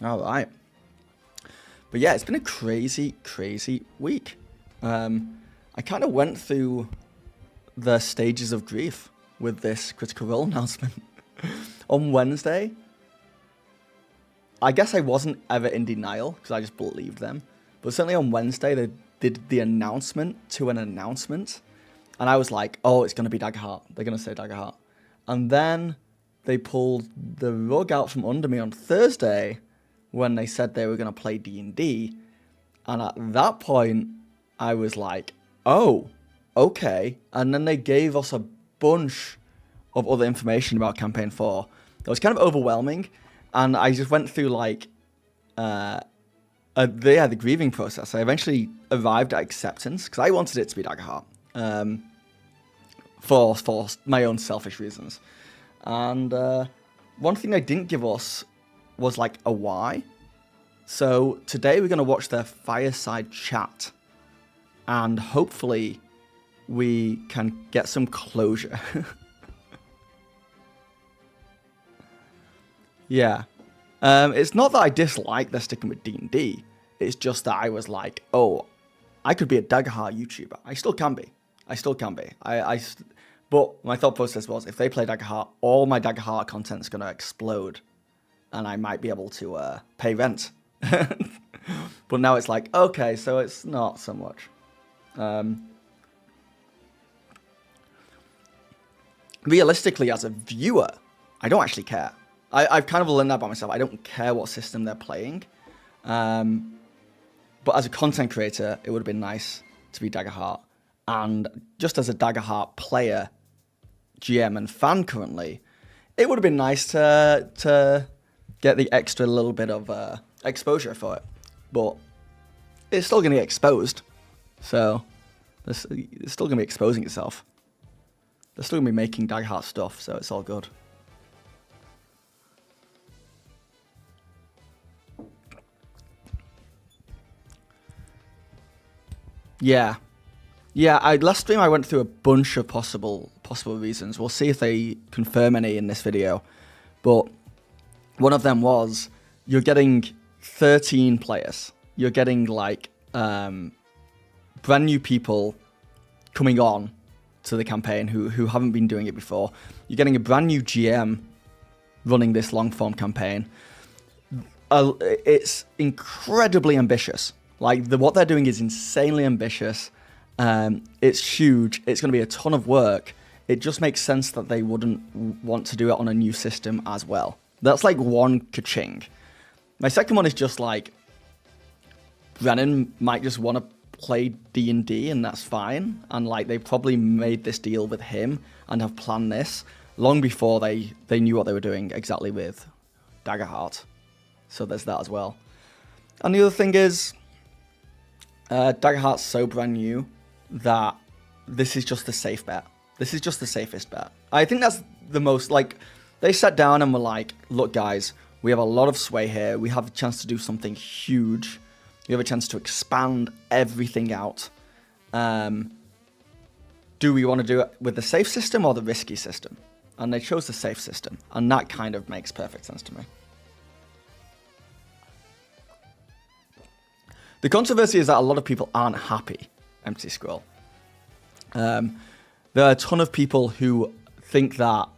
All right. But yeah, it's been a crazy, crazy week. I kind of went through the stages of grief with this Critical Role announcement. On Wednesday, I guess I wasn't ever in denial because I just believed them. But certainly on Wednesday, they did the announcement to an announcement. And I was like, oh, it's going to be Daggerheart. They're going to say Daggerheart. And then they pulled the rug out from under me on Thursday when they said they were going to play D&D. And at that point, I was like, oh, okay. And then they gave us a bunch of other information about Campaign 4. That was kind of overwhelming. And I just went through like the grieving process. I eventually arrived at acceptance because I wanted it to be Daggerheart for my own selfish reasons. And one thing they didn't give us was like a why. So today we're going to watch their fireside chat. And hopefully we can get some closure. Yeah. It's not that I dislike they're sticking with D&D. It's just that I was like, oh, I could be a Daggerheart YouTuber. I still can be. But my thought process was, if they play Daggerheart, all my Daggerheart content is going to explode. And I might be able to pay rent. But now it's like, okay, so it's not so much. Realistically, as a viewer, I don't actually care. I've kind of learned that about myself. I don't care what system they're playing. But as a content creator, it would have been nice to be Daggerheart. And just as a Daggerheart player, GM and fan currently, it would have been nice to get the extra little bit of exposure for it. But it's still going to get exposed. So it's still going to be exposing itself. They're still going to be making Daggerheart stuff, so it's all good. Yeah. Last stream I went through a bunch of possible reasons. We'll see if they confirm any in this video. But one of them was you're getting 13 players. You're getting like brand new people coming on to the campaign who haven't been doing it before. You're getting a brand new GM running this long form campaign. It's incredibly ambitious. Like, what they're doing is insanely ambitious. It's huge. It's going to be a ton of work. It just makes sense that they wouldn't want to do it on a new system as well. That's like one ka-ching. My second one is just like, Brennan might just want to play D&D and that's fine. And like, they probably made this deal with him and have planned this long before they knew what they were doing exactly with Daggerheart. So there's that as well. And the other thing is, Daggerheart's so brand new that this is just the safe bet. This is just the safest bet. I think that's the most, like, they sat down and were like, look guys, we have a lot of sway here. We have a chance to do something huge. We have a chance to expand everything out. Do we want to do it with the safe system or the risky system? And they chose the safe system. And that kind of makes perfect sense to me. The controversy is that a lot of people aren't happy, Empty Scroll. There are a ton of people who think that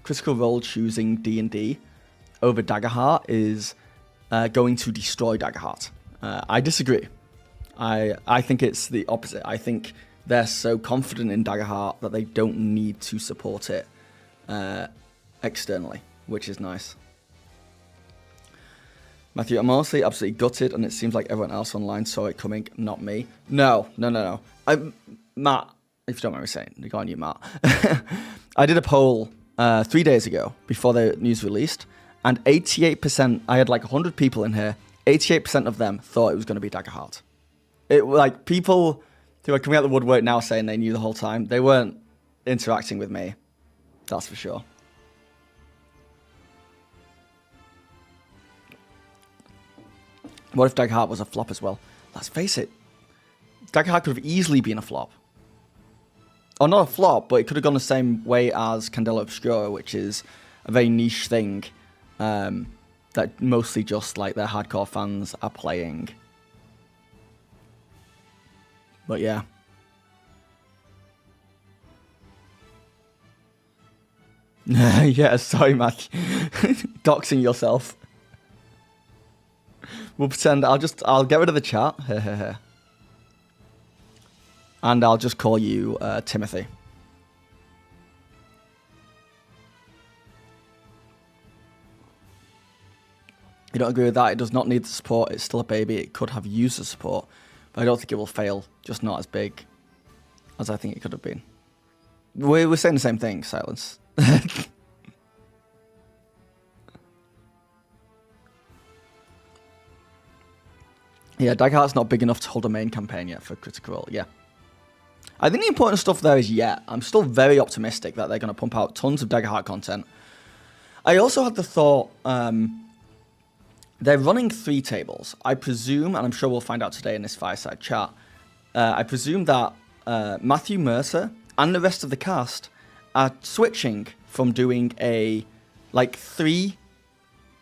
Critical Role choosing D&D over Daggerheart is going to destroy Daggerheart. I disagree. I think it's the opposite. I think they're so confident in Daggerheart that they don't need to support it externally, which is nice. Matthew, I'm honestly absolutely gutted, and it seems like everyone else online saw it coming, not me. No. Matt, if you don't mind me saying, go on you, Matt. I did a poll 3 days ago before the news released, and 88%, I had like 100 people in here, 88% of them thought it was going to be Daggerheart. It like people who are coming out the woodwork now saying they knew the whole time, they weren't interacting with me. That's for sure. What if Daggerheart was a flop as well? Let's face it, Daggerheart could have easily been a flop. Or not a flop, but it could have gone the same way as Candela Obscura, which is a very niche thing. that mostly just like their hardcore fans are playing. But yeah. Yeah, sorry, Mac. Doxing yourself. We'll pretend I'll get rid of the chat. And I'll just call you Timothy. You don't agree with that? It does not need the support. It's still a baby. It could have user support. But I don't think it will fail. Just not as big as I think it could have been. We're saying the same thing, Silence. Yeah, Daggerheart's not big enough to hold a main campaign yet for Critical Role. Yeah. I think the important stuff there is yet. I'm still very optimistic that they're going to pump out tons of Daggerheart content. I also had the thought, they're running 3 tables. I presume, and I'm sure we'll find out today in this fireside chat, I presume that Matthew Mercer and the rest of the cast are switching from doing 3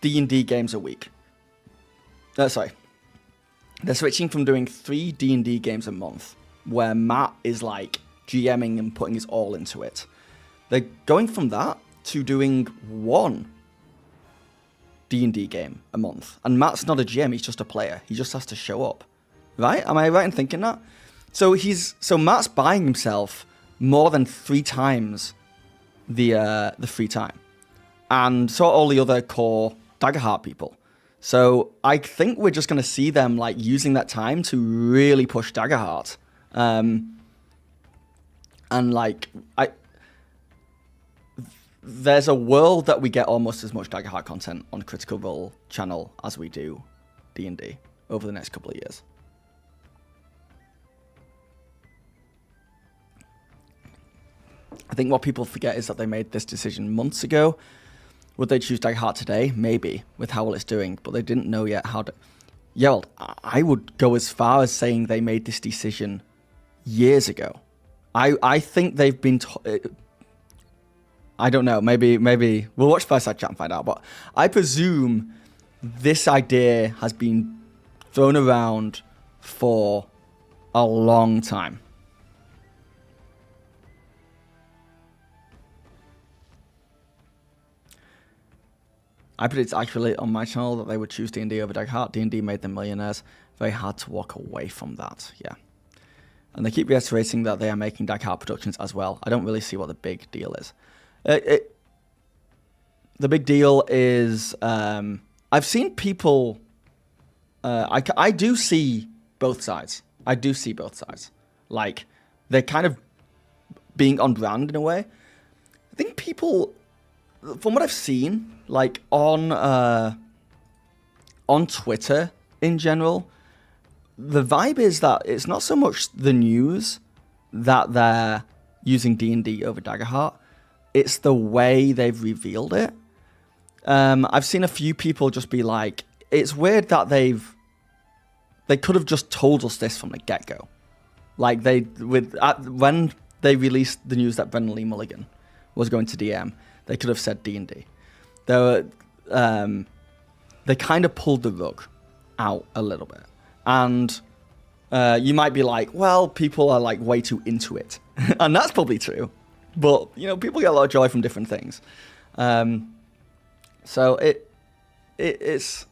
D&D games a week. Sorry. They're switching from doing 3 D&D games a month, where Matt is like GMing and putting his all into it. They're going from that to doing 1 D&D game a month. And Matt's not a GM, he's just a player. He just has to show up. Right? Am I right in thinking that? So Matt's buying himself more than 3 times the free time. And so are all the other core Daggerheart people. So I think we're just going to see them like using that time to really push Daggerheart. There's a world that we get almost as much Daggerheart content on Critical Role channel as we do D&D over the next couple of years. I think what people forget is that they made this decision months ago. Would they choose Daggerheart today? Maybe, with how well it's doing, but they didn't know yet how to... Yeah, well, I would go as far as saying they made this decision years ago. I think they've been... I don't know, maybe we'll watch Fireside Chat and find out, but I presume this idea has been thrown around for a long time. I predict actually on my channel that they would choose D&D over Daggerheart. D&D made them millionaires. Very hard to walk away from that, yeah. And they keep reiterating that they are making Daggerheart productions as well. I don't really see what the big deal is. The big deal is I've seen people... I do see both sides. Like, they're kind of being on brand in a way. I think people... From what I've seen, like on Twitter in general, the vibe is that it's not so much the news that they're using D&D over Daggerheart, it's the way they've revealed it. I've seen a few people just be like, it's weird that they could have just told us this from the get-go. Like when they released the news that Brendan Lee Mulligan was going to DM, they could have said D&D. They kind of pulled the rug out a little bit. And you might be like, well, people are like way too into it. And that's probably true. But, you know, people get a lot of joy from different things. So it's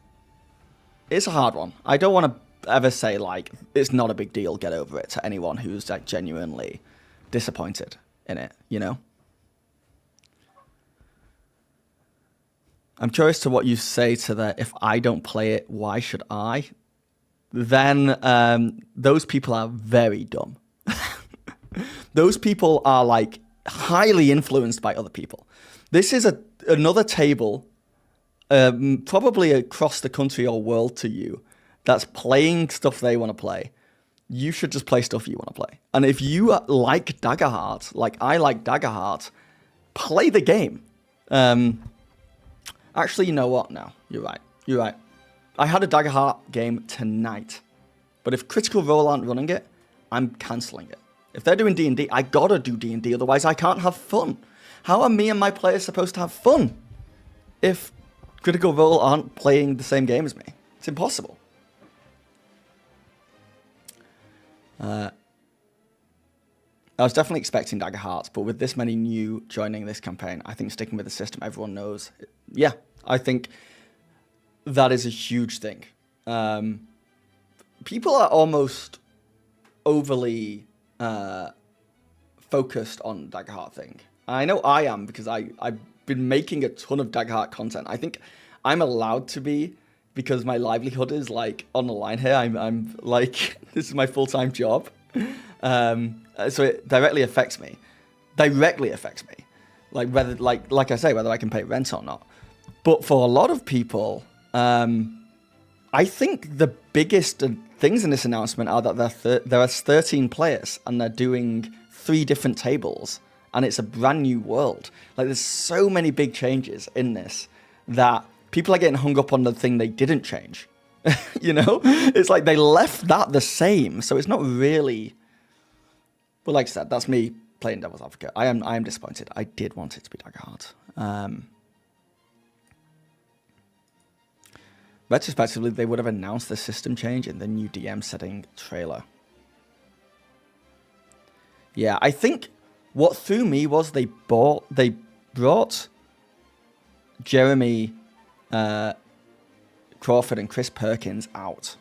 a hard one. I don't want to ever say, like, it's not a big deal, get over it, to anyone who's like genuinely disappointed in it, you know? I'm curious to what you say to the, if I don't play it, why should I? Then those people are very dumb. Those people are like highly influenced by other people. This is another table, probably across the country or world to you, that's playing stuff they want to play. You should just play stuff you want to play. And if you like Daggerheart, like I like Daggerheart, play the game. Actually, you know what? No, you're right. I had a Daggerheart game tonight. But if Critical Role aren't running it, I'm cancelling it. If they're doing D&D, I gotta do D&D, otherwise I can't have fun. How are me and my players supposed to have fun if Critical Role aren't playing the same game as me. It's impossible. I was definitely expecting Daggerheart, but with this many new joining this campaign, I think sticking with the system everyone knows. Yeah, I think that is a huge thing. People are almost overly focused on Daggerheart thing. I know I am, because I've been making a ton of Daggerheart content. I think I'm allowed to be, because my livelihood is like on the line here. I'm like, this is my full-time job. So it directly affects me. Like whether, like I say, whether I can pay rent or not. But for a lot of people, I think the biggest things in this announcement are that there are 13 players and they're doing 3 different tables, and it's a brand new world. Like, there's so many big changes in this that people are getting hung up on the thing they didn't change. You know, it's like they left that the same, so it's not really. But like I said, that's me playing devil's advocate. I am disappointed. I did want it to be Daggerheart. Retrospectively, they would have announced the system change in the new DM setting trailer. Yeah, I think what threw me was they brought Jeremy Crawford and Chris Perkins out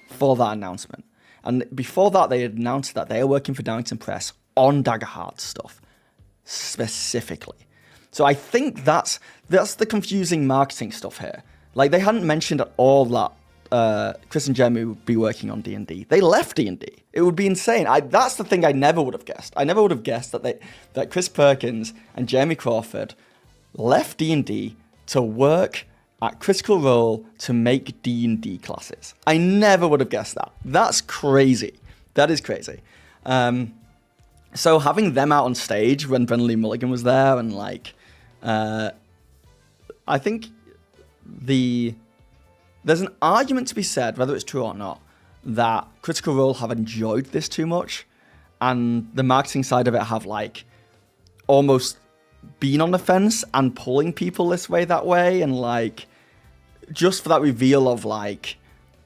for that announcement. And before that, they had announced that they are working for Darrington Press on Daggerheart stuff, specifically. So I think that's the confusing marketing stuff here. Like, they hadn't mentioned at all that Chris and Jeremy would be working on D&D. They left D&D. It would be insane. That's the thing I never would have guessed. I never would have guessed that Chris Perkins and Jeremy Crawford left D&D to work at Critical Role to make D&D classes. I never would have guessed that. That's crazy. That is crazy. So having them out on stage when Brennan Lee Mulligan was there, and like, I think there's an argument to be said, whether it's true or not, that Critical Role have enjoyed this too much, and the marketing side of it have like almost been on the fence and pulling people this way, that way, and like, just for that reveal of like,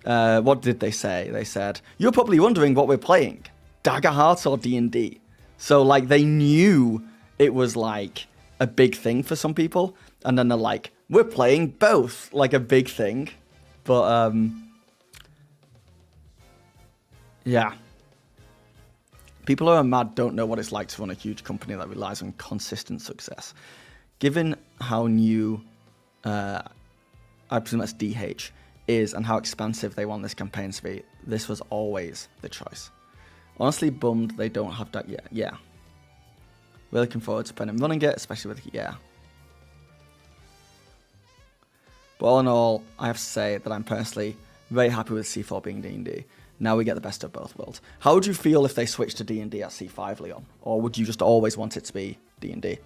what did they say? They said, you're probably wondering what we're playing, Daggerheart or D&D. So like, they knew it was like a big thing for some people, and then they're like, we're playing both, like a big thing. But yeah, people who are mad don't know what it's like to run a huge company that relies on consistent success. Given how new, I presume that's DH, is, and how expansive they want this campaign to be, this was always the choice. Honestly bummed they don't have that yet. Yeah. Really looking forward to playing and running it, especially with, yeah. But all in all, I have to say that I'm personally very happy with C4 being D&D. Now we get the best of both worlds. How would you feel if they switched to D&D at C5, Leon? Or would you just always want it to be D&D?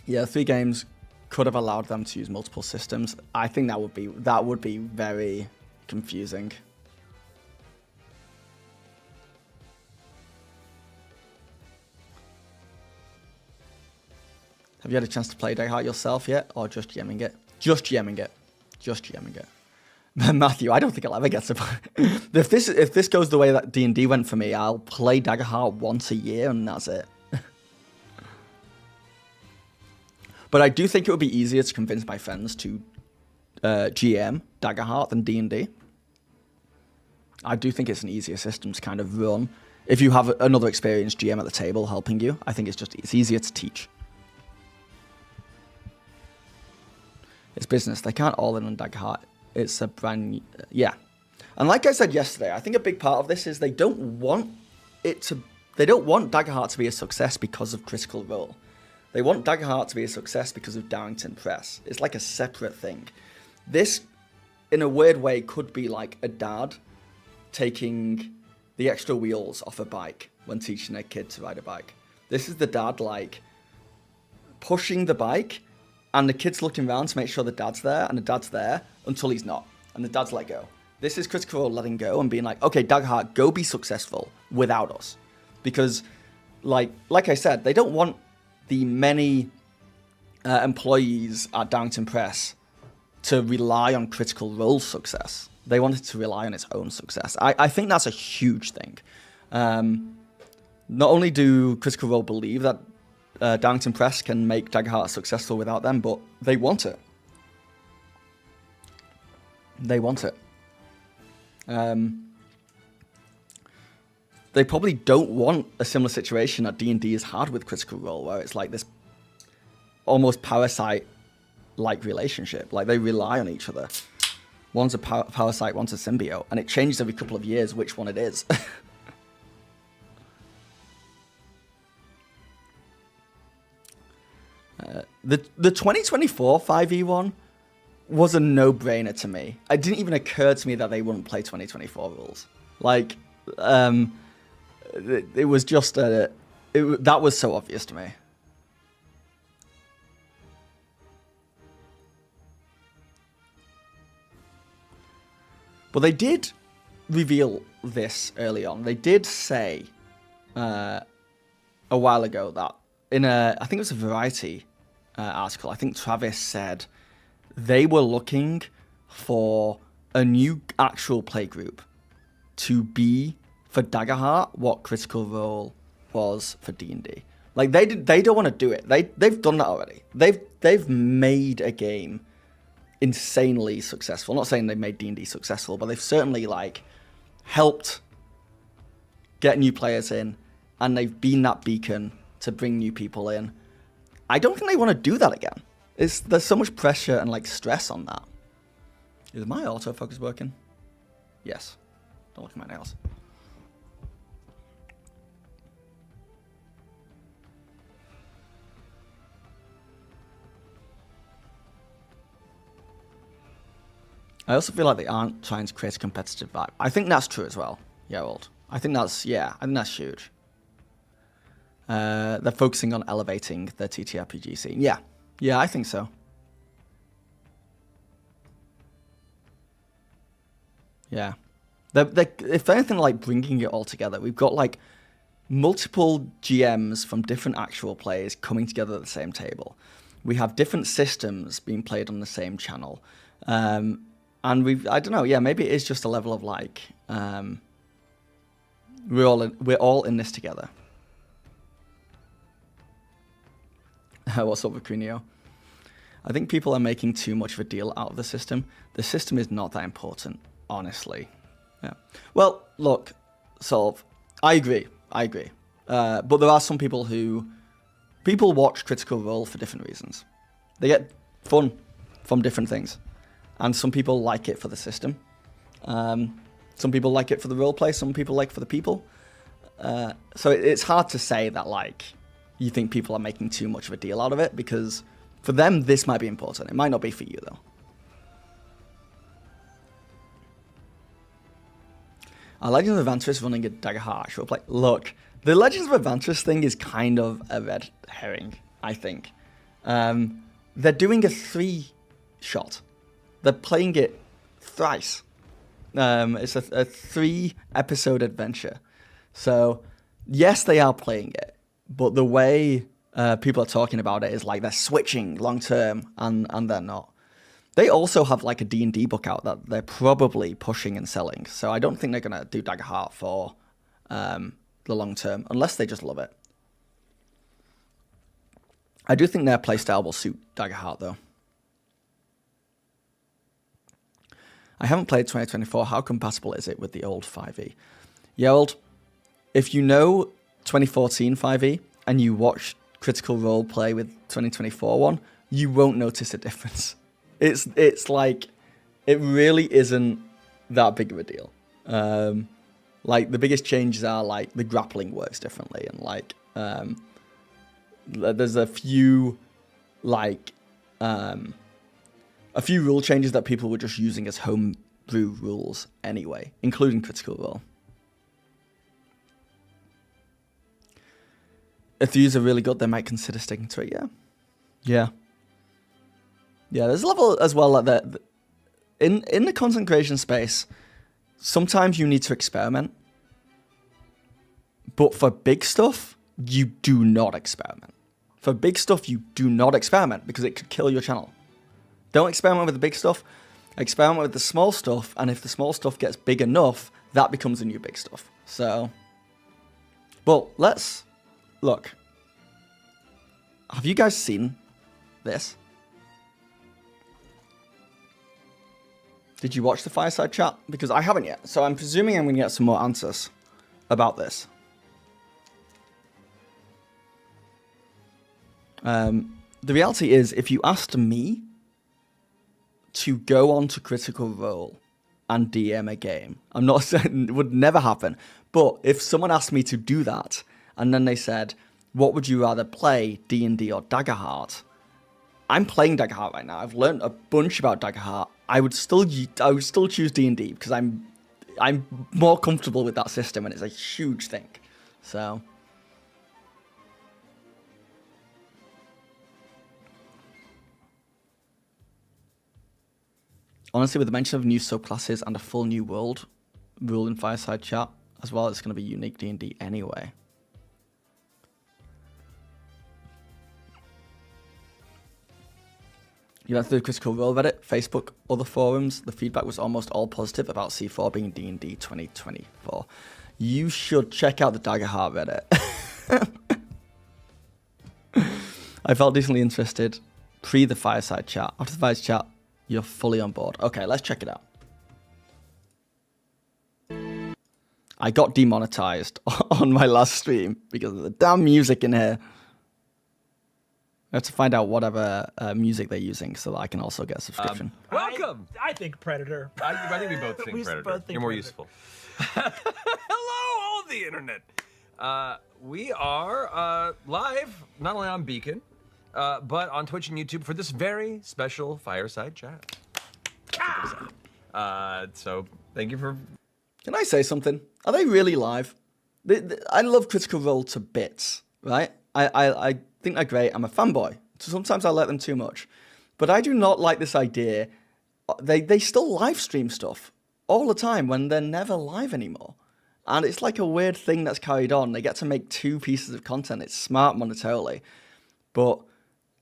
Yeah, 3 games could have allowed them to use multiple systems. I think that would be very confusing. Have you had a chance to play Daggerheart yourself yet, or just GMing it? Just GMing it. Just GMing it. Matthew, I don't think I'll ever get to play. If this goes the way that D&D went for me, I'll play Daggerheart once a year and that's it. But I do think it would be easier to convince my friends to GM Daggerheart than D&D. I do think it's an easier system to kind of run. If you have another experienced GM at the table helping you, I think it's easier to teach. It's business. They can't all in on Daggerheart. It's a brand new, yeah. And like I said yesterday, I think a big part of this is they don't want Daggerheart to be a success because of Critical Role. They want Daggerheart to be a success because of Darrington Press. It's like a separate thing. This, in a weird way, could be like a dad taking the extra wheels off a bike when teaching their kid to ride a bike. This is the dad like, pushing the bike, and the kid's looking around to make sure the dad's there, and the dad's there until he's not, and the dad's let go. This is Critical Role letting go and being like, okay, Daggerheart, go be successful without us. Because, like I said, they don't want the many employees at Darrington Press to rely on Critical Role's success. They want it to rely on its own success. I think that's a huge thing. Not only do Critical Role believe that Darrington Press can make Daggerheart successful without them, but they want it. They want it. They probably don't want a similar situation that D&D has had with Critical Role, where it's like this almost parasite-like relationship. Like, they rely on each other. One's a parasite, one's a symbiote, and it changes every couple of years which one it is. The 2024 5e one was a no-brainer to me. It didn't even occur to me that they wouldn't play 2024 rules. Like, it was just that was so obvious to me. But they did reveal this early on. They did say a while ago that in I think it was a Variety article, I think Travis said they were looking for a new actual play group to be for Daggerheart what Critical Role was for D&D. Like, they don't want to do it. They've done that already. They've made a game insanely successful. I'm not saying they made D&D successful, but they've certainly like helped get new players in, and they've been that beacon to bring new people in. I don't think they want to do that again. There's so much pressure and like stress on that. Is my autofocus working? Yes. Don't look at my nails. I also feel like they aren't trying to create a competitive vibe. I think that's true as well. Yeah, old. I think that's huge. They're focusing on elevating the TTRPG scene. Yeah, I think so. Yeah. They're, if anything, like bringing it all together. We've got like multiple GMs from different actual plays coming together at the same table. We have different systems being played on the same channel. And I don't know, yeah, maybe it is just a level of like, we're all in this together. What's up with Cuneo? I think people are making too much of a deal out of the system. The system is not that important, honestly. Yeah. Well, look, I agree. But there are some people people watch Critical Role for different reasons. They get fun from different things. And some people like it for the system. Some people like it for the roleplay. Some people like it for the people. So it's hard to say that like you think people are making too much of a deal out of it, because for them this might be important. It might not be for you though. Legends of Adventures running a Daggerheart actual play. Look, the Legends of Adventures thing is kind of a red herring, I think. They're doing a 3-shot. They're playing it thrice. It's a 3-episode adventure. So, yes, they are playing it, but the way people are talking about it is like they're switching long term, and they're not. They also have like a D&D book out that they're probably pushing and selling. So I don't think they're going to do Daggerheart for the long term, unless they just love it. I do think their playstyle will suit Daggerheart, though. I haven't played 2024. How compatible is it with the old 5e? Yeah, old. If you know 2014 5e and you watch Critical Role play with 2024 one, you won't notice a difference. It's like, it really isn't that big of a deal. Like, the biggest changes are, like, the grappling works differently, and, like, there's a few, like, a few rule changes that people were just using as homebrew rules anyway, including Critical Role. If these are really good, they might consider sticking to it, yeah. Yeah. Yeah, there's a level as well like that. In the content creation space, sometimes you need to experiment. But for big stuff, you do not experiment. For big stuff, you do not experiment because it could kill your channel. Don't experiment with the big stuff. Experiment with the small stuff, and if the small stuff gets big enough, that becomes the new big stuff. So, well, let's look. Have you guys seen this? Did you watch the fireside chat? Because I haven't yet, so I'm presuming I'm going to get some more answers about this. The reality is, if you asked me to go on to Critical Role and DM a game, I'm not saying it would never happen, but if someone asked me to do that, and then they said, what would you rather play, D&D or Daggerheart? I'm playing Daggerheart right now. I've learned a bunch about Daggerheart. I would still choose D&D because I'm more comfortable with that system, and it's a huge thing. So. Honestly, with the mention of new subclasses and a full new world rule in Fireside Chat as well, it's going to be unique D&D anyway. You went through the Critical Role Reddit, Facebook, other forums. The feedback was almost all positive about C4 being D&D 2024. You should check out the Daggerheart Reddit. I felt decently interested pre the Fireside Chat. After the Fireside Chat, you're fully on board. Okay, let's check it out. I got demonetized on my last stream because of the damn music in here. I have to find out whatever music they're using so that I can also get a subscription. Welcome! I think Predator. I think we both think Predator. You're more useful. Hello, all of the internet. We are live, not only on Beacon, but on Twitch and YouTube for this very special Fireside Chat. So, thank you for... Can I say something? Are they really live? I love Critical Role to bits, right? I think they're great. I'm a fanboy. So sometimes I like them too much. But I do not like this idea. They still live stream stuff all the time when they're never live anymore. And it's like a weird thing that's carried on. They get to make 2 pieces of content. It's smart monetarily. But,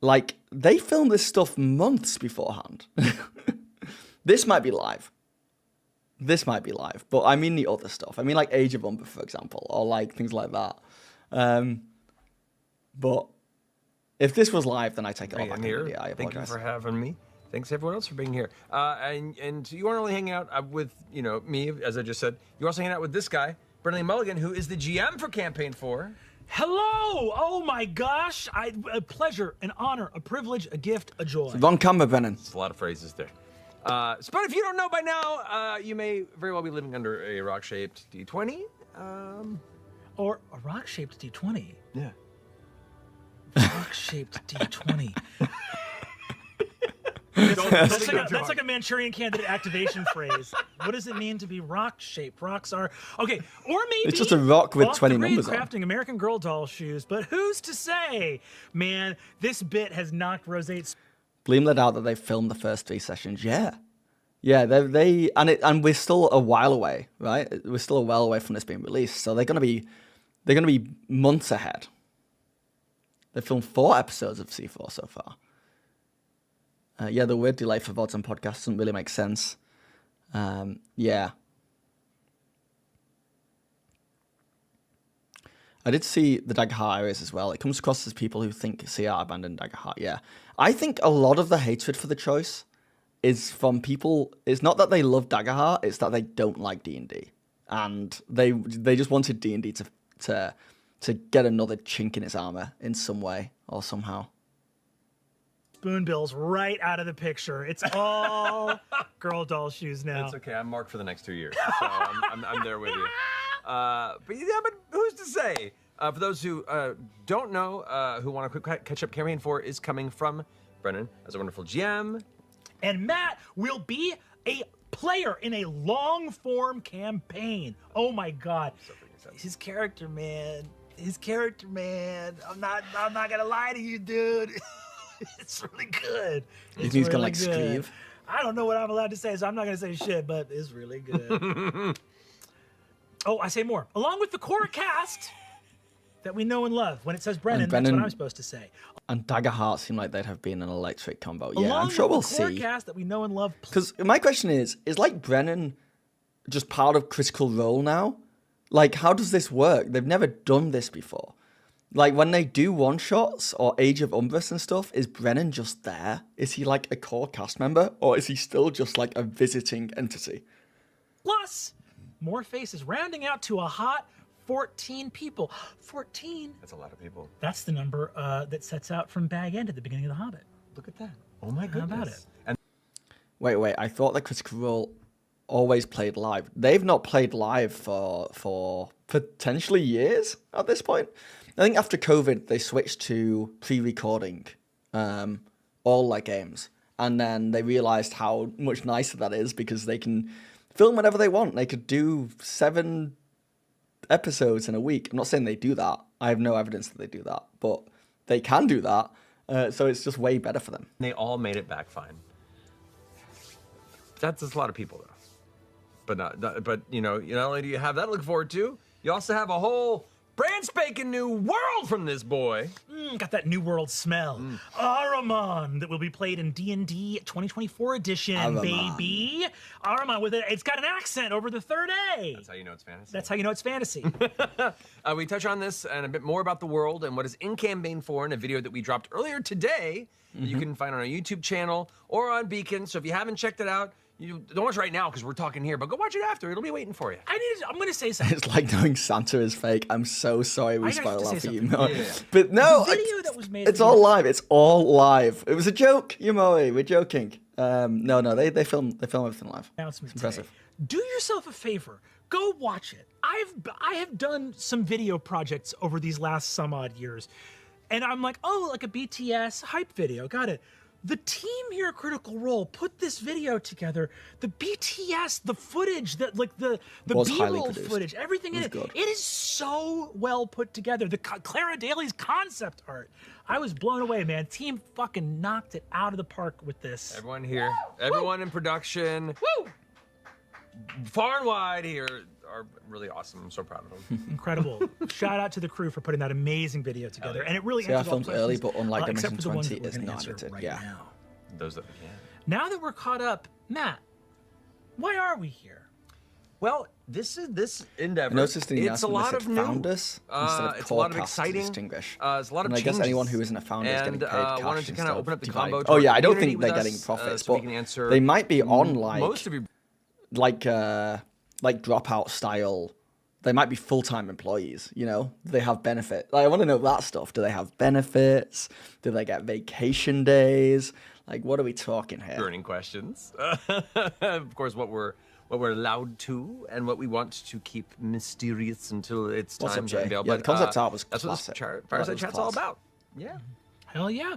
like, they film this stuff months beforehand. This might be live. This might be live. But I mean the other stuff. I mean, like, Age of Umber, for example. Or, like, things like that. But if this was live, then I take it all back. Thank you for having me. Thanks everyone else for being here. And you aren't only hanging out with me, as I just said. You're also hanging out with this guy, Brennan Mulligan, who is the GM for Campaign 4. Hello! Oh my gosh! A pleasure, an honor, a privilege, a gift, a joy. It's wrong camera, Brennan. It's a lot of phrases there. But if you don't know by now, you may very well be living under a rock-shaped D20. Or a rock-shaped D20. Yeah. Rock-shaped D20. That's like a Manchurian Candidate activation phrase. What does it mean to be rock-shaped? Rocks are... Okay, or maybe... It's just a rock with 20 numbers on. Crafting American Girl doll shoes, but who's to say? Man, this bit has knocked Rosate's... Bleem let out that they filmed the first 3 sessions. Yeah. Yeah, and we're still a while away, right? We're still a while away from this being released, so they're gonna be months ahead. They filmed 4 episodes of C4 so far. Yeah, the weird delay for VODs and podcasts doesn't really make sense. Yeah. I did see the Daggerheart areas as well. It comes across as people who think CR abandoned Daggerheart. Yeah. I think a lot of the hatred for the choice is from people... It's not that they love Daggerheart, it's that they don't like D&D. And they just wanted D&D to get another chink in its armor in some way or somehow. Spoonbill's right out of the picture. It's all girl doll shoes now. It's okay. I'm marked for the next 2 years, so I'm there with you. But who's to say? For those who don't know, who want to quick catch up, Campaign 4 is coming from Brennan as a wonderful GM. And Matt will be a player in a long-form campaign. Oh my God. His character, man. I'm not gonna lie to you, dude. It's really good. You think he's gonna really like good. skeeve? I don't know what I'm allowed to say, so I'm not gonna say shit. But it's really good. Oh, I say more. Along with the core cast that we know and love. When it says Brennan, that's what I'm supposed to say. And Daggerheart seem like they'd have been an electric combo. Along Yeah, I'm sure we'll with the core see. cast that we know and love. Because my question is like Brennan just part of Critical Role now? Like, how does this work? They've never done this before. Like, when they do one-shots or Age of Umbrus and stuff, is Brennan just there? Is he like a core cast member? Or is he still just like a visiting entity? Plus, more faces, rounding out to a hot 14 people. 14? That's a lot of people. That's the number that sets out from Bag End at the beginning of The Hobbit. Look at that. Oh my goodness. How about it? And Wait, I thought that Critical Role always played live. They've not played live for potentially years at this point. I think after COVID, they switched to pre-recording all their games. And then they realized how much nicer that is because they can film whenever they want. They could do 7 episodes in a week. I'm not saying they do that. I have no evidence that they do that. But they can do that. So it's just way better for them. they all made it back fine. That's a lot of people, though. But not only do you have that to look forward to, you also have a whole brand spanking new world from this boy. Got that New World smell. Ahriman, that will be played in D&D 2024 edition, Ahriman. baby. Ahriman with it. It's got an accent over the third A. That's how you know it's fantasy. That's how you know it's fantasy. We touch on this and a bit more about the world and what is in campaign for in a video that we dropped earlier today. That you can find on our YouTube channel or on Beacon. So if you haven't checked it out, you don't watch right now because we're talking here, but go watch it after. It'll be waiting for you. I'm going to say something. It's like knowing Santa is fake. I'm so sorry we I have to spoiled say that for you. something. No. Yeah. But no, The video that was made it's of all you- live. It's all live. It was a joke, Yumoi. We're joking. No, they film everything live. Announcement It's impressive. today. Do yourself a favor. Go watch it. I have done some video projects over these last some odd years, and I'm like, oh, like a BTS hype video. Got it. The team here at Critical Role put this video together. The BTS, the footage, the Was highly B-roll produced. footage, everything in It it. was good. It is so well put together. The Clara Daly's concept art. I was blown away, man. Team fucking knocked it out of the park with this. Everyone here, everyone in production, Woo! far and wide here are really awesome. I'm so proud of them. Incredible. Shout out to the crew for putting that amazing video together. yeah. And it really See, our answers all film's early, questions, but unlike except Dimension for the ones 20, that we're it's gonna not answer edited, right yeah. now. Those that we can. Now that we're caught up, Matt, why are we here? Well, this endeavor. I noticed in the it's a announcement lot they of said new. founders instead of It's a lot of core cast to exciting. distinguish. It's a lot of And I changes. guess anyone who isn't a founder is getting And paid cash wanted to instead kind of open up the dividing. combo. to Oh our yeah, I don't community think they're with getting us, profits, so we but can answer they might be on most of your. like dropout style. They might be full-time employees, you know? They have benefit. Like, I want to know that stuff. Do they have benefits? Do they get vacation days? Like, what are we talking here? Burning questions. Of course, what we're allowed to and what we want to keep mysterious until it's What's time up, to Jay? unveil. Yeah, but the concept art was that's classic. what this That Fireside was Chat's all class. about. Yeah. Hell yeah.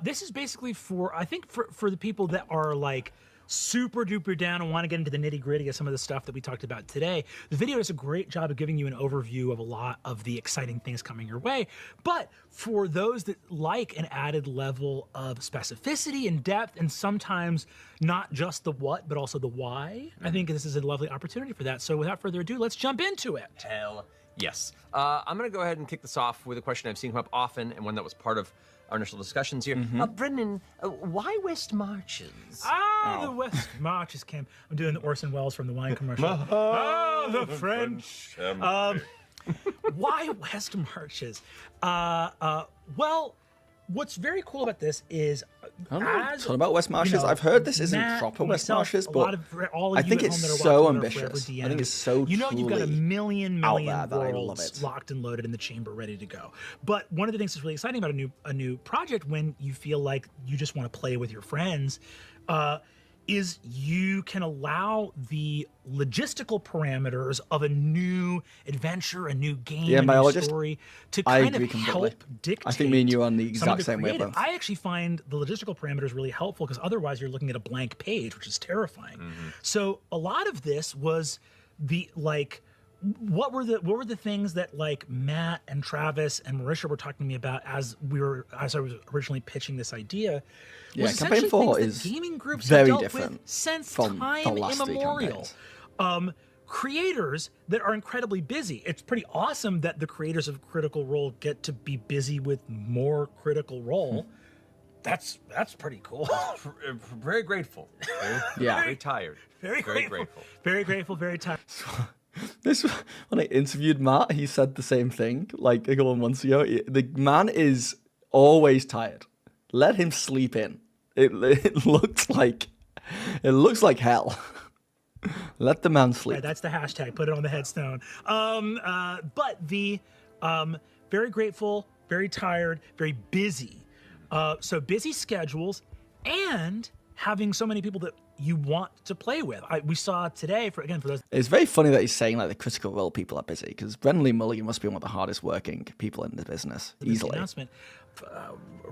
This is basically I think for the people that are like super duper down and want to get into the nitty gritty of some of the stuff that we talked about today. The video does a great job of giving you an overview of a lot of the exciting things coming your way. But for those that like an added level of specificity and depth, and sometimes not just the what, but also the why, I think this is a lovely opportunity for that. So without further ado, let's jump into it. Hell yes. I'm going to go ahead and kick this off with a question I've seen come up often and one that was part of our initial discussions here. Brendan, why West Marches? The West Marches came. I'm doing the Orson Welles from the wine commercial. The French. Why West Marches? Well, what's very cool about this is I don't know a as ton about West Marshes. you know, I've heard this isn't Matt, proper West myself, Marshes, a but lot of, all of I you think at it's home that are so watching are forever ambitious. I DMs. think it's so You know, you've got a truly million out there that I love worlds it. locked and loaded in the chamber, ready to go. But one of the things that's really exciting about a new project, when you feel like you just want to play with your friends, is you can allow the logistical parameters of a new adventure, a new game, Yeah, a new biologist, story to I kind agree of completely. help dictate. I think me and you are on the some of exact same creative. wavelength. I actually find the logistical parameters really helpful because otherwise you're looking at a blank page, which is terrifying. So a lot of this was the what were the things that like Matt and Travis and Marisha were talking to me about as I was originally pitching this idea? Yeah, was campaign 4 is gaming groups very have dealt different with since from time the last immemorial. Creators that are incredibly busy. It's pretty awesome that the creators of Critical Role get to be busy with more Critical Role. That's pretty cool. Very grateful. Very tired. Very grateful. Very grateful. Very tired. This when I interviewed Matt, he said the same thing like a couple of months ago. The man is always tired. Let him sleep in. It looks like hell. Let the man sleep. Right, that's the hashtag. Put it on the headstone. But the very grateful, very tired, very busy. So busy schedules and having so many people that you want to play with. We saw today, for those. It's very funny that he's saying like the Critical Role people are busy because Brennan Lee Mulligan must be one of the hardest working people in the business. Easily. Announcement.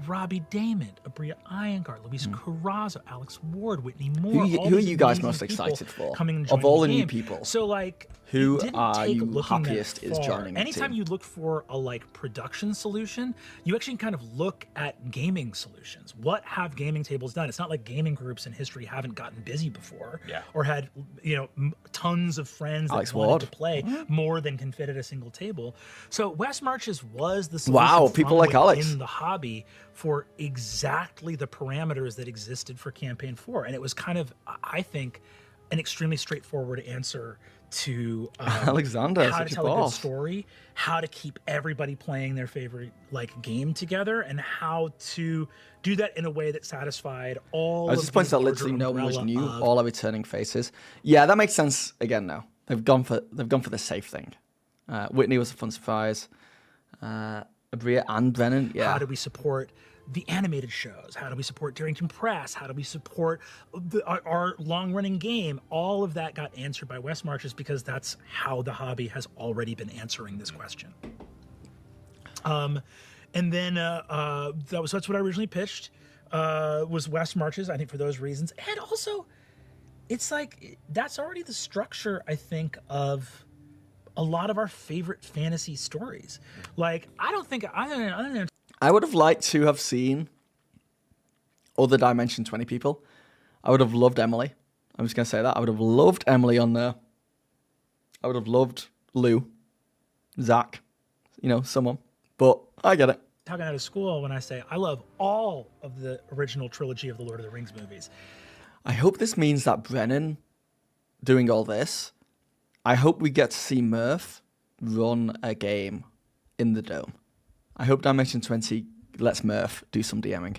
Robbie Damon, Abria Iyengar, Luis Carrazzo, Alex Ward, Whitney Moore. Who are you guys most excited for? Of all the new people. So like, who are you happiest is joining the Anytime team? you look for a like production solution, you actually kind of look at gaming solutions. What have gaming tables done? It's not like gaming groups in history haven't gotten busy before, or had tons of friends Alex that wanted Ward. to play more than can fit at a single table. So West Marches was the solution. Wow, people like Alex in the hobby for exactly the parameters that existed for Campaign 4. And it was kind of, I think, an extremely straightforward answer to Alexander, how such to a tell a good boss. story, how to keep everybody playing their favorite like game together, and how to do that in a way that satisfied all. I was just pointing out literally no one was new. All are returning faces. Yeah, that makes sense. Again, now they've gone for the safe thing. Whitney was a fun surprise. Abria and Brennan. Yeah. How do we support the animated shows? How do we support Darrington Press? How do we support our long-running game? All of that got answered by West Marches because that's how the hobby has already been answering this question. And then that's what I originally pitched was West Marches, I think, for those reasons. And also, it's like that's already the structure, I think, of a lot of our favorite fantasy stories. Like, I don't know. I would have liked to have seen other Dimension 20 people. I would have loved Emily. I'm just going to say that. I would have loved Emily on there. I would have loved Lou, Zach, someone. But I get it. Talking out of school when I say I love all of the original trilogy of the Lord of the Rings movies. I hope this means that Brennan doing all this, I hope we get to see Murph run a game in the Dome. I hope Dimension 20 lets Murph do some DMing.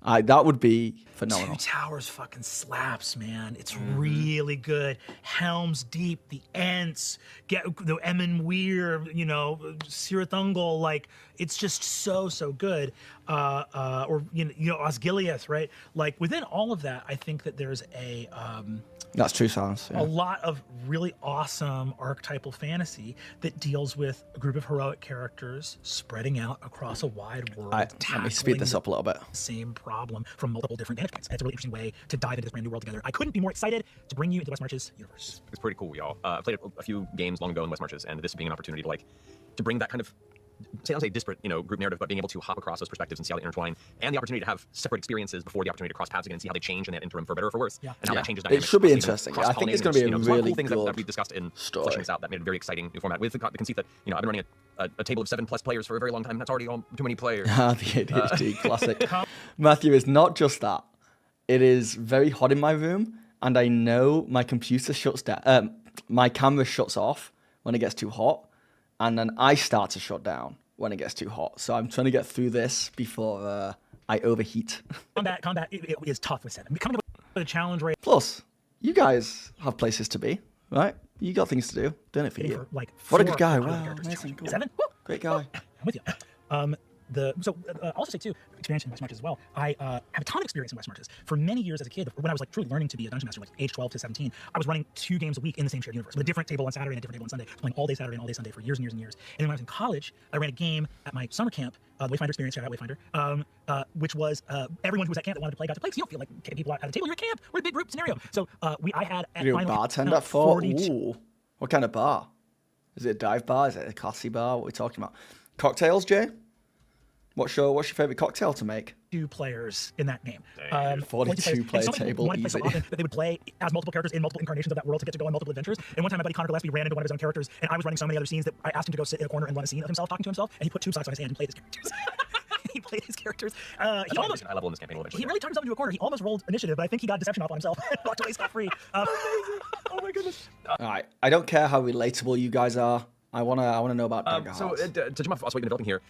That would be phenomenal. Two Towers fucking slaps, man. It's really good. Helm's Deep, the Ents, get the Emin Weir, Sirathungal, like it's just so good. Or Osgiliath, right? Like within all of that, I think that there's That's true science. Yeah. a lot of really awesome archetypal fantasy that deals with a group of heroic characters spreading out across a wide world. Let me speed this up a little bit. Same problem from multiple different vantage points. And it's a really interesting way to dive into this brand new world together. I couldn't be more excited to bring you into the West Marches universe. It's pretty cool, y'all. I played a few games long ago in West Marches, and this being an opportunity to bring that kind of, I'll say disparate, group narrative, but being able to hop across those perspectives and see how they intertwine, and the opportunity to have separate experiences before the opportunity to cross paths again and see how they change in that interim for better or for worse, and how that changes dynamics. It should be interesting. I think it's going to be a really cool things good that we discussed in story. fleshing this out that made a very exciting new format with the conceit that I've been running a table of 7+ players for a very long time. That's already all too many players. The ADHD classic. Matthew, it's not just that. It is very hot in my room, and I know my computer shuts down. My camera shuts off when it gets too hot, and then I start to shut down when it gets too hot. So I'm trying to get through this before I overheat. Combat it is tough with 7. Coming up with a challenge rate. Plus, you guys have places to be, right? You got things to do. Doing it for you. Like what a good 4 guy. other Wow, characters amazing. challenge. Cool. 7? Woo! Great guy. I'm with you. I'll also say too, experience in West Marches as well. I have a ton of experience in West Marches. For many years as a kid, when I was like truly learning to be a dungeon master, like age 12 to 17, I was running 2 games a week in the same shared universe with a different table on Saturday and a different table on Sunday, playing all day Saturday and all day Sunday for years and years and years. And then when I was in college, I ran a game at my summer camp, the Wayfinder experience, shout out Wayfinder, which was everyone who was at camp that wanted to play got to play. Because you don't feel like people at a table, you're at camp, we're a big group scenario. So I had at You're a finally bartender for? 42. Ooh, what kind of bar? Is it a dive bar? Is it a classy bar? What are we talking about? Cocktails, Jay? What's your favorite cocktail to make? 2 players in that game. 42 player And table, wanted to play so easy. often that they would play as multiple characters in multiple incarnations of that world to get to go on multiple adventures. And one time my buddy Connor Gillespie ran into one of his own characters, and I was running so many other scenes that I asked him to go sit in a corner and run a scene of himself talking to himself, and he put tube socks on his hand and played his characters. He played his characters. He almost high level in this campaign. he really turned himself into a corner. He almost rolled initiative, but I think he got deception off on himself and walked away scot-free. Oh my goodness. All right. I don't care how relatable you guys are. I wanna know about Daggerheart. So to jump off what you've been developing here,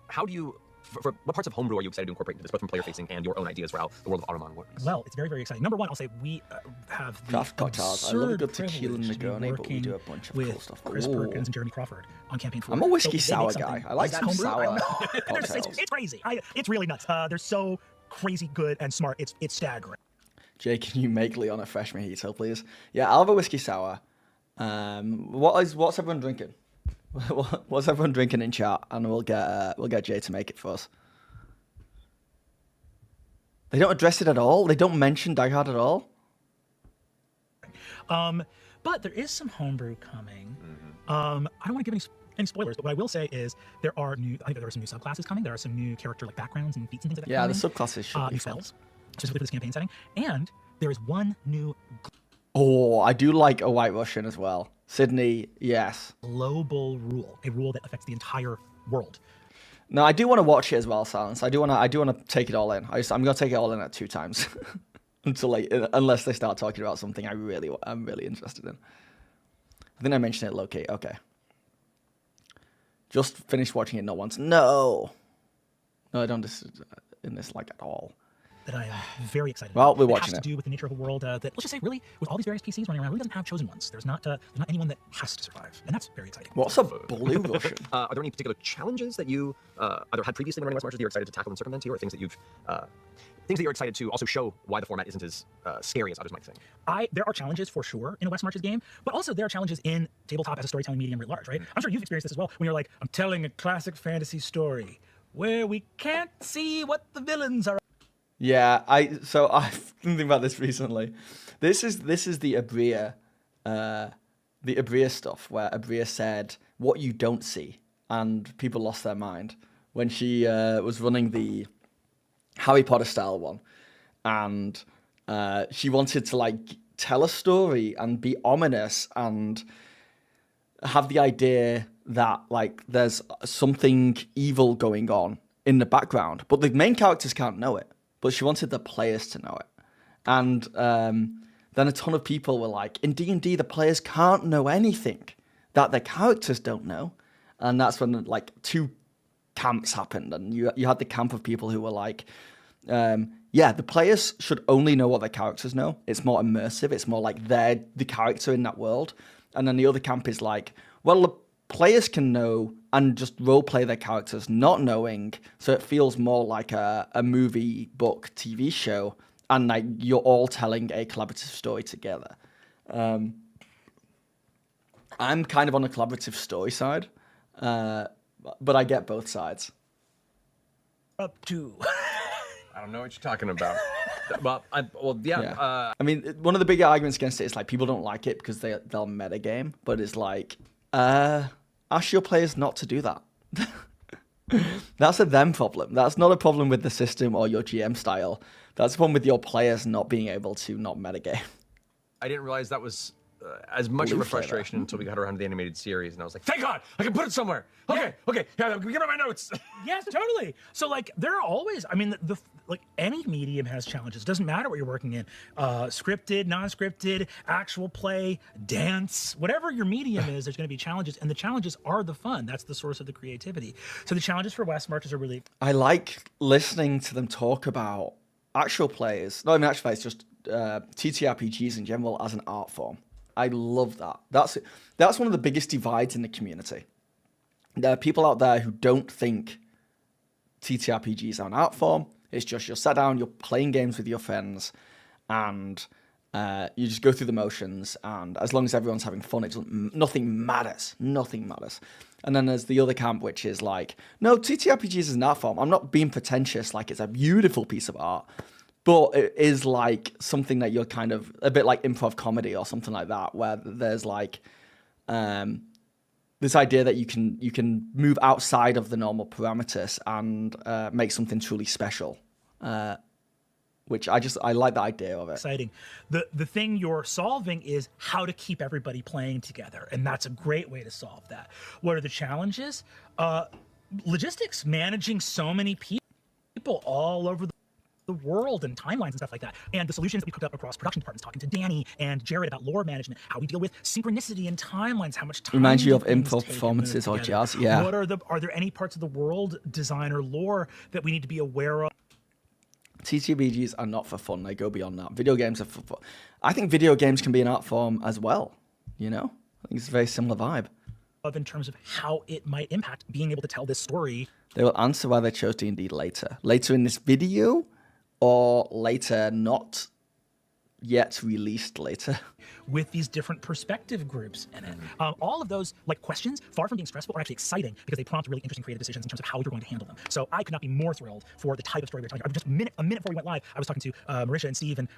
how do you, for what parts of homebrew are you excited to incorporate into this, both from player facing and your own ideas for how the world of Automon works? Well, it's very, very exciting. Number one, I'll say we have the Craft cocktails. I love a absurd good tequila and privilege to be Negroni, but we do a working bunch of with cool stuff. Chris Ooh. Perkins and Jeremy Crawford on campaign 4. I'm a whiskey So they make sour guy. something I like that some homebrew. sour It's crazy. It's really nuts. They're so crazy good and smart. It's staggering. Jay, can you make Leon a fresh mojito, please? Yeah, I'll have a whiskey sour. What's everyone drinking? What's everyone drinking in chat? And we'll get Jay to make it for us. They don't address it at all. They don't mention Daggerheart at all. But there is some homebrew coming. I don't want to give any spoilers, but what I will say is I think there are some new subclasses coming. There are some new character like backgrounds and feats and things like that. Yeah, the coming. subclasses should be new fun. spells, specifically for this campaign setting. And there is one new Oh, I do like a White Russian as well. Sydney, yes. global rule, a rule that affects the entire world. No, I do want to watch it as well, Silence. I do want to take it all in. I'm gonna take it all in at 2 times, unless they start talking about something I'm really interested in. I think I mentioned it low-key. Okay. Just finished watching it not once. No, I don't in this like at all. That I am very excited Well, about. we're It watching has to it. do with the nature of a world that, let's just say, really, with all these various PCs running around, really doesn't have chosen ones. There's not anyone that has to survive, and that's very exciting. What's a blue Russian? Are there any particular challenges that you either had previously when running West Marches that you're excited to tackle and circumvent here, or things that you're excited to also show why the format isn't as scary as others might think? There are challenges for sure in a West Marches game, but also there are challenges in tabletop as a storytelling medium writ large, right? I'm sure you've experienced this as well, when you're like, I'm telling a classic fantasy story where we can't see what the villains are. Yeah, I've been thinking about this recently. This is the Abria stuff where Abria said what you don't see, and people lost their mind when she was running the Harry Potter style one, and she wanted to like tell a story and be ominous and have the idea that like there's something evil going on in the background, but the main characters can't know it. But she wanted the players to know it. And then a ton of people were like, in D&D, the players can't know anything that the characters don't know. And that's when like 2 camps happened. And you had the camp of people who were like, yeah, the players should only know what their characters know. It's more immersive. It's more like they're the character in that world. And then the other camp is like, well, the players can know and just roleplay their characters not knowing, so it feels more like a movie, book, TV show, and like you're all telling a collaborative story together. I'm kind of on the collaborative story side, but I get both sides. Up to. I don't know what you're talking about. I mean, one of the big arguments against it is like people don't like it because they'll metagame, but it's like, ask your players not to do that. That's a them problem. That's not a problem with the system or your GM style. That's a problem with your players not being able to not metagame. I didn't realize that was as much of a frustration until we got around to the animated series, and I was like, thank God, I can put it somewhere. Okay, yeah, give me my notes. Yes, totally. So like there are always, I mean, the like any medium has challenges. It doesn't matter what you're working in, scripted, non-scripted, actual play, dance, whatever your medium is, there's going to be challenges, and the challenges are the fun. That's the source of the creativity. So the challenges for West Marches are really. I like listening to them talk about actual plays. Not even actual plays, just TTRPGs in general as an art form. I love that. That's one of the biggest divides in the community. There are people out there who don't think TTRPGs are an art form. It's just you're sat down, you're playing games with your friends, and you just go through the motions. And as long as everyone's having fun, nothing matters. Nothing matters. And then there's the other camp, which is like, no, TTRPGs is an art form. I'm not being pretentious. Like, it's a beautiful piece of art. But it is like something that you're kind of a bit like improv comedy or something like that, where there's like this idea that you can move outside of the normal parameters and make something truly special, which I like the idea of it. Exciting. The thing you're solving is how to keep everybody playing together, and that's a great way to solve that. What are the challenges? Logistics, managing so many people all over the world and timelines and stuff like that. And the solutions that we cooked up across production departments, talking to Danny and Jared about lore management, how we deal with synchronicity and timelines, how much time reminds you of things improv take and performances move or together. jazz. Yeah. Are there any parts of the world design or lore that we need to be aware of? TTRPGs are not for fun. They go beyond that. Video games are for fun. I think video games can be an art form as well. You know, I think it's a very similar vibe. In terms of how it might impact being able to tell this story. They will answer why they chose D&D later. Later in this video, or later not yet released later. With these different perspective groups in it. All of those like questions, far from being stressful, are actually exciting because they prompt really interesting creative decisions in terms of how you're going to handle them. So I could not be more thrilled for the type of story we're telling. I was just a minute before we went live, I was talking to Marisha and Steve and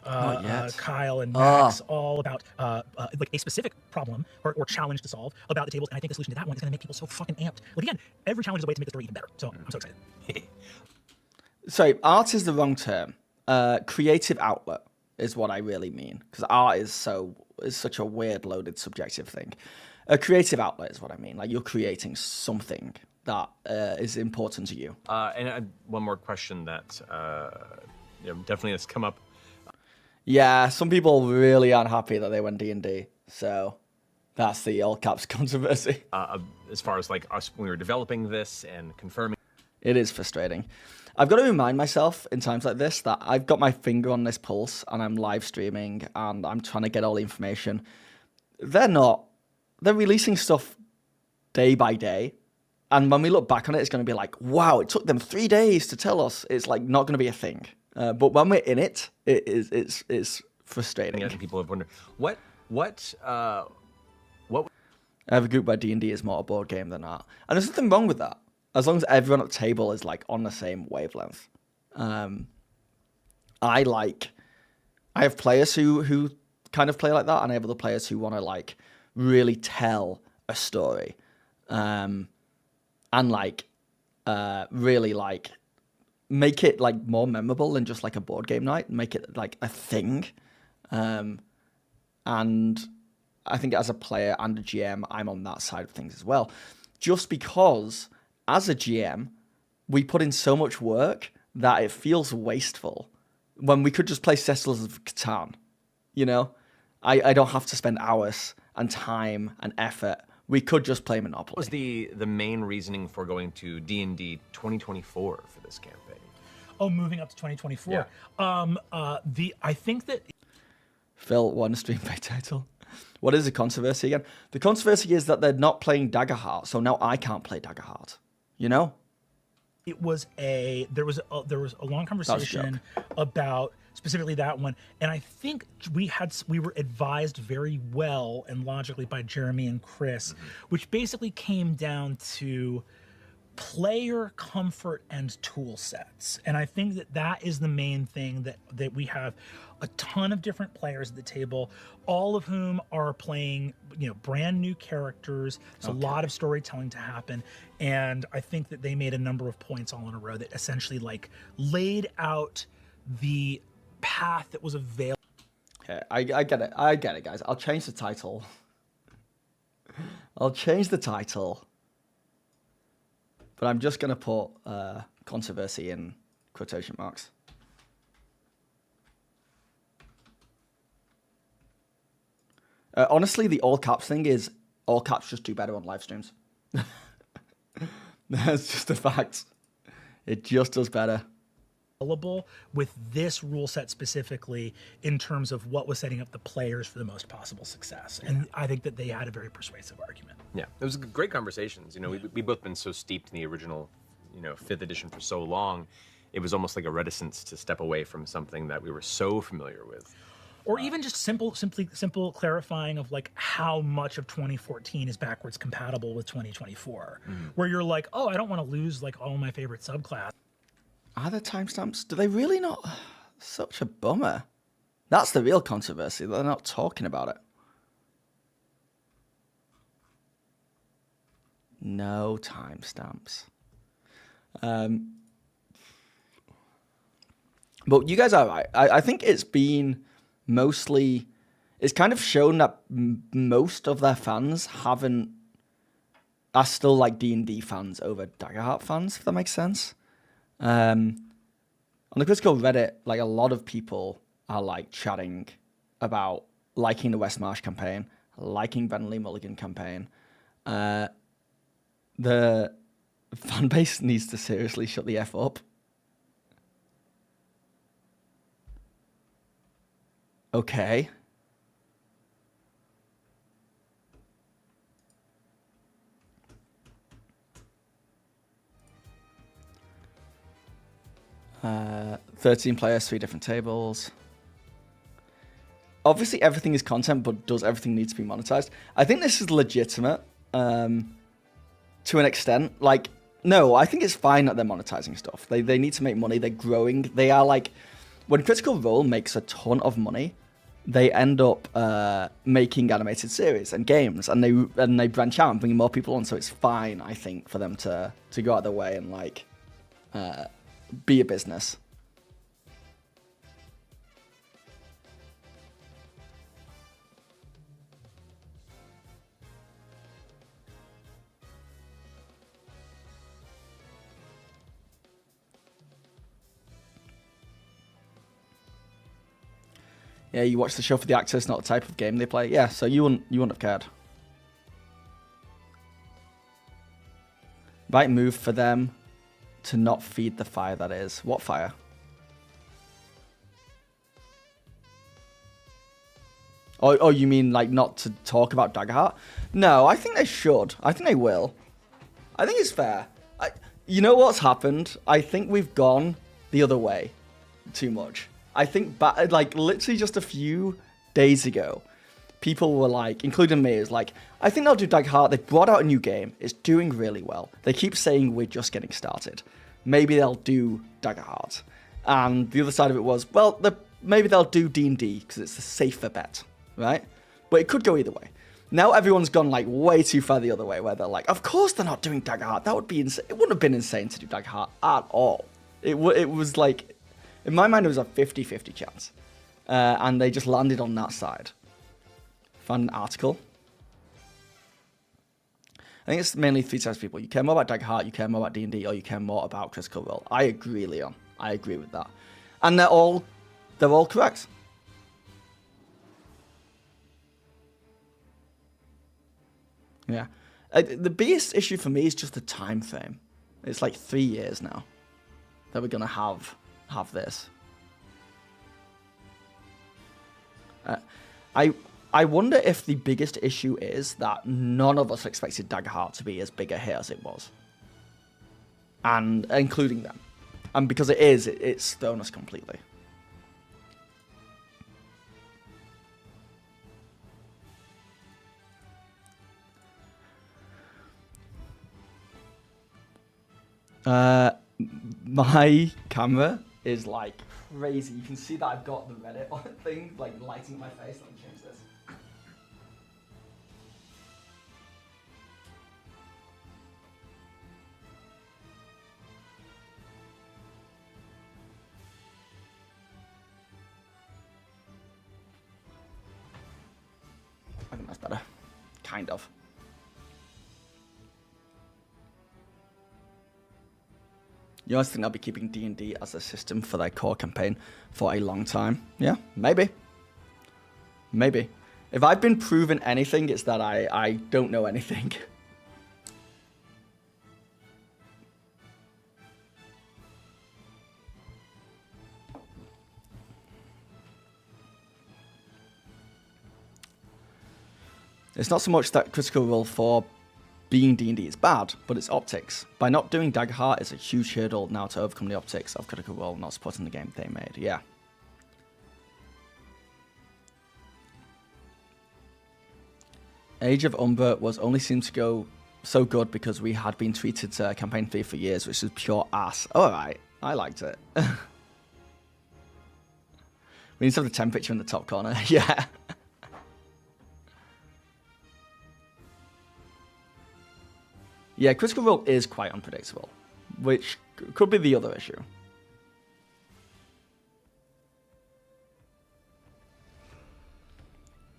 Kyle and Max all about like a specific problem or challenge to solve about the tables. And I think the solution to that one is going to make people so fucking amped. Like again, every challenge is a way to make the story even better. So I'm so excited. Sorry, art is the wrong term. Creative outlet is what I really mean, because art is such a weird, loaded, subjective thing. A creative outlet is what I mean. Like you're creating something that is important to you. And one more question that definitely has come up. Yeah, some people really aren't happy that they went D&D, so that's the all caps controversy. As far as like us when we were developing this and confirming. It is frustrating. I've got to remind myself in times like this that I've got my finger on this pulse and I'm live streaming and I'm trying to get all the information. They're releasing stuff day by day. And when we look back on it, it's going to be like, wow, it took them 3 days to tell us. It's like not going to be a thing. But when we're in it, it's frustrating. Yeah, people have wondered what I have a group where D&D is more a board game than art. And there's nothing wrong with that. As long as everyone at the table is like on the same wavelength. I have players who kind of play like that, and I have other players who want to like really tell a story, and really like make it like more memorable than just like a board game night. Make it like a thing, and I think as a player and a GM, I'm on that side of things as well, just because. As a GM, we put in so much work that it feels wasteful when we could just play Settlers of Catan. You know, I don't have to spend hours and time and effort. We could just play Monopoly. What was the main reasoning for going to D&D 2024 for this campaign? Oh, moving up to 2024. Yeah. I think that Phil won a stream by title. What is the controversy again? The controversy is that they're not playing Daggerheart, so now I can't play Daggerheart. You know, there was a long conversation about specifically that one, and I think we were advised very well and logically by Jeremy and Chris, which basically came down to player comfort and tool sets. And I think that is the main thing that we have a ton of different players at the table, all of whom are playing, brand new characters. There's a lot of storytelling to happen. And I think that they made a number of points all in a row that essentially like laid out the path that was available. Okay, I get it, guys. I'll change the title. But I'm just going to put controversy in quotation marks. Honestly, the all caps thing is all caps just do better on live streams. That's just a fact. It just does better. With this rule set specifically in terms of what was setting up the players for the most possible success. And I think that they had a very persuasive argument. Yeah, it was great conversations. We both been so steeped in the original, 5th edition for so long. It was almost like a reticence to step away from something that we were so familiar with. Or even just simple clarifying of like how much of 2014 is backwards compatible with 2024, where you're like, oh, I don't want to lose like all my favorite subclass. Are there timestamps? Do they really not? Such a bummer. That's the real controversy. They're not talking about it. No timestamps. But you guys are right. I think it's been mostly... It's kind of shown that most of their fans are still like D&D fans over Daggerheart fans, if that makes sense. On the Critical Reddit, like a lot of people are like chatting about liking the Westmarch campaign, liking Bentley Mulligan campaign. The fan base needs to seriously shut the F up. Okay. Uh, 13 players, 3 different tables. Obviously, everything is content, but does everything need to be monetized? I think this is legitimate to an extent. Like, no, I think it's fine that they're monetizing stuff. They need to make money. They're growing. They are like... When Critical Role makes a ton of money, they end up making animated series and games, and they branch out and bring more people on. So it's fine, I think, for them to go out of their way and like be a business. Yeah, you watch the show for the actors, not the type of game they play. Yeah, so you wouldn't have cared. Right move for them to not feed the fire that is. What fire? Oh, you mean like not to talk about Daggerheart? No, I think they should. I think they will. I think it's fair. You know what's happened? I think we've gone the other way too much. I think, like, literally just a few days ago, people were like, including me, is like, I think they'll do Daggerheart. They brought out a new game. It's doing really well. They keep saying we're just getting started. Maybe they'll do Daggerheart. And the other side of it was, well, maybe they'll do D&D because it's a safer bet, right? But it could go either way. Now everyone's gone like way too far the other way, where they're like, of course they're not doing Daggerheart. That would be insane. It wouldn't have been insane to do Daggerheart at all. It was like... In my mind, it was a 50-50 chance. And they just landed on that side. Found an article. I think it's mainly 3 types of people. You care more about Daggerheart, you care more about D&D, or you care more about Critical Role. I agree, Leon. I agree with that. And they're all correct. Yeah. The biggest issue for me is just the time frame. It's like 3 years now that we're going to have this. I wonder if the biggest issue is that none of us expected Daggerheart to be as big a hit as it was. And including them. And because it is, it's thrown us completely. My camera is like crazy. You can see that I've got the Reddit thing like lighting up my face. Let me change this. I think that's better. Kind of. You honestly think they'll be keeping D&D as a system for their core campaign for a long time? Yeah, maybe. Maybe. If I've been proven anything, it's that I don't know anything. It's not so much that Critical Role for being D&D is bad, but it's optics. By not doing Daggerheart, it's a huge hurdle now to overcome the optics of Critical Role not supporting the game they made. Yeah. Age of Umber was only seemed to go so good because we had been tweeted to campaign fee for years, which is pure ass. Oh, alright. I liked it. We need to have the temperature in the top corner. Yeah. Yeah, Critical Role is quite unpredictable, which could be the other issue.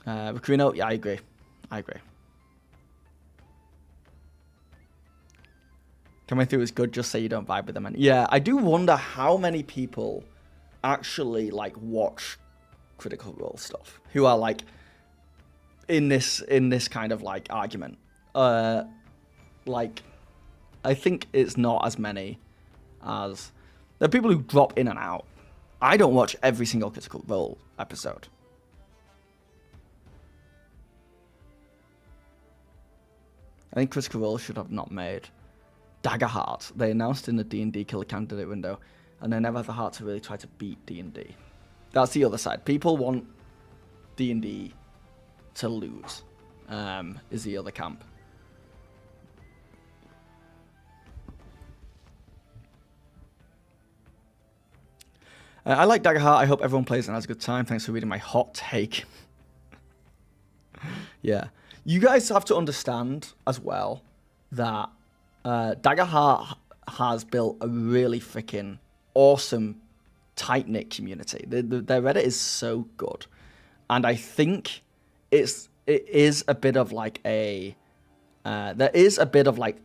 Rickrino, yeah, I agree. Coming through is good, just say you don't vibe with them. And yeah, I do wonder how many people actually like watch Critical Role stuff who are like in this kind of like argument. Like I think it's not as many as there are people who drop in and out. I don't watch every single Critical Role episode. I think Critical Role should have not made Daggerheart. They announced in the D&D killer candidate window, and they never had the heart to really try to beat D&D. That's the other side. People want D&D to lose, is the other camp. I like Daggerheart. I hope everyone plays and has a good time. Thanks for reading my hot take. Yeah. You guys have to understand as well that Daggerheart has built a really freaking awesome, tight-knit community. Their Reddit is so good. And I think it is a bit of like a... there is a bit of like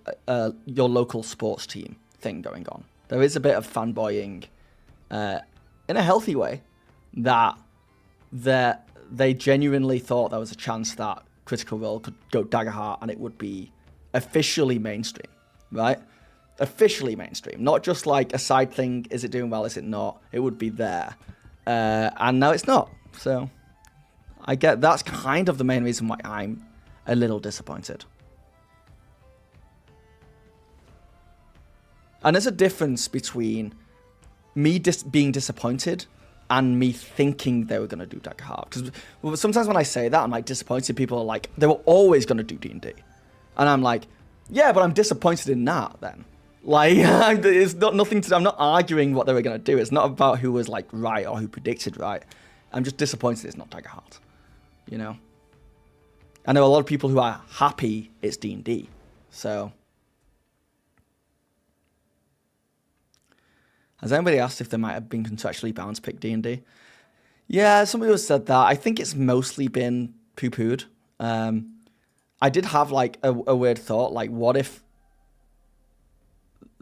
your local sports team thing going on. There is a bit of fanboying in a healthy way that they genuinely thought there was a chance that Critical Role could go Daggerheart and it would be officially mainstream, right? Officially mainstream, not just like a side thing. Is it doing well? Is it not? It would be there, and now it's not. So I get that's kind of the main reason why I'm a little disappointed. And there's a difference between me being disappointed and me thinking they were going to do Daggerheart. Because sometimes when I say that, I'm like disappointed. People are like, they were always going to do D&D. And I'm like, yeah, but I'm disappointed in that then. Like, it's not nothing to... I'm not arguing what they were going to do. It's not about who was like right or who predicted right. I'm just disappointed it's not Daggerheart. You know? I know a lot of people who are happy it's D&D. So... Has anybody asked if they might have been contractually bound to pick D&D? Yeah, somebody has said that. I think it's mostly been poo-pooed. I did have like a weird thought, like what if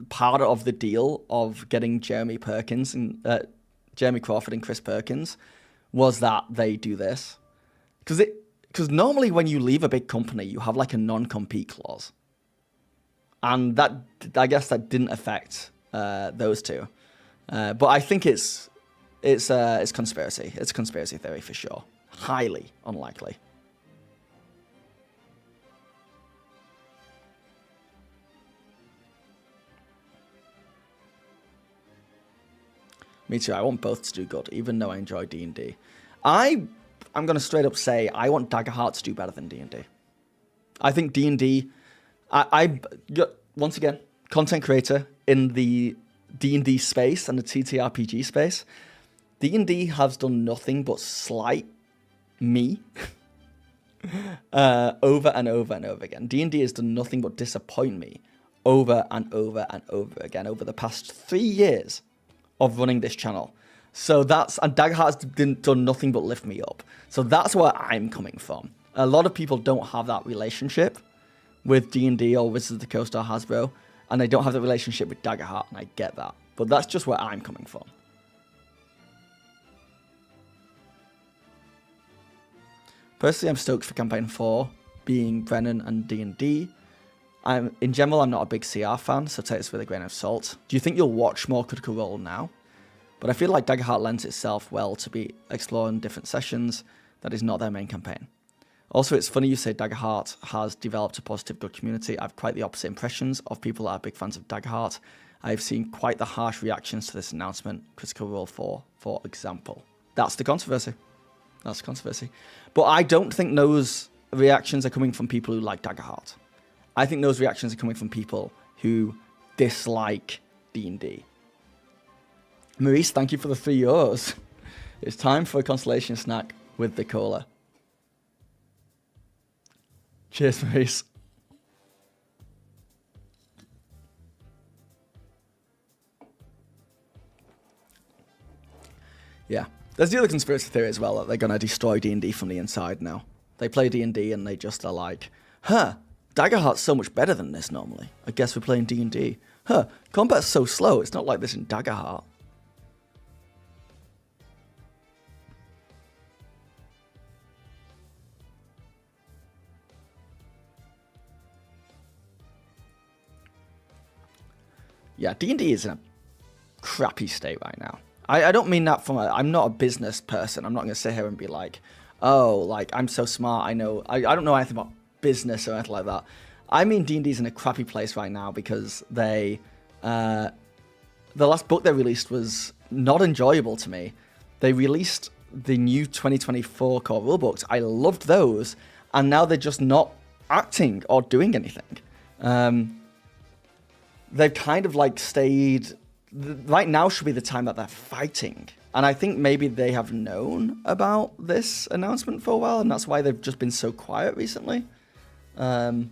part of the deal of getting Jeremy Crawford and Chris Perkins was that they do this? Because normally when you leave a big company, you have like a non-compete clause. And that, I guess that didn't affect those two. But I think it's conspiracy. It's conspiracy theory for sure. Highly unlikely. Me too. I want both to do good, even though I enjoy D&D. I'm going to straight up say I want Daggerheart to do better than D&D. I think D&D... once again, content creator in the D&D space and the TTRPG space. D&D has done nothing but slight me over and over and over again. D&D has done nothing but disappoint me over and over and over again over the past 3 years of running this channel. So and Daggerheart's done nothing but lift me up. So that's where I'm coming from. A lot of people don't have that relationship with D&D or Wizards of the Coast or Hasbro, and they don't have the relationship with Daggerheart, and I get that. But that's just where I'm coming from. Personally, I'm stoked for Campaign 4 being Brennan and D&D. In general, I'm not a big CR fan, so take this with a grain of salt. Do you think you'll watch more Critical Role now? But I feel like Daggerheart lends itself well to be exploring different sessions that is not their main campaign. Also, it's funny you say Daggerheart has developed a positive, good community. I have quite the opposite impressions of people that are big fans of Daggerheart. I've seen quite the harsh reactions to this announcement, Critical Role 4, for example. That's the controversy. That's the controversy. But I don't think those reactions are coming from people who like Daggerheart. I think those reactions are coming from people who dislike D&D. Maurice, thank you for the €3. It's time for a consolation snack with the cola. Cheers, Maurice. Yeah. There's the other conspiracy theory as well, that they're going to destroy D&D from the inside now. They play D&D and they just are like, huh, Daggerheart's so much better than this normally. I guess we're playing D&D. Huh, combat's so slow, it's not like this in Daggerheart. Yeah, D&D is in a crappy state right now. I don't mean that from I'm not a business person. I'm not going to sit here and be like, oh, like, I'm so smart. I don't know anything about business or anything like that. I mean, D&D's in a crappy place right now because the last book they released was not enjoyable to me. They released the new 2024 core rulebooks. I loved those, and now they're just not acting or doing anything. They've kind of like stayed... Right now should be the time that they're fighting. And I think maybe they have known about this announcement for a while, and that's why they've just been so quiet recently. And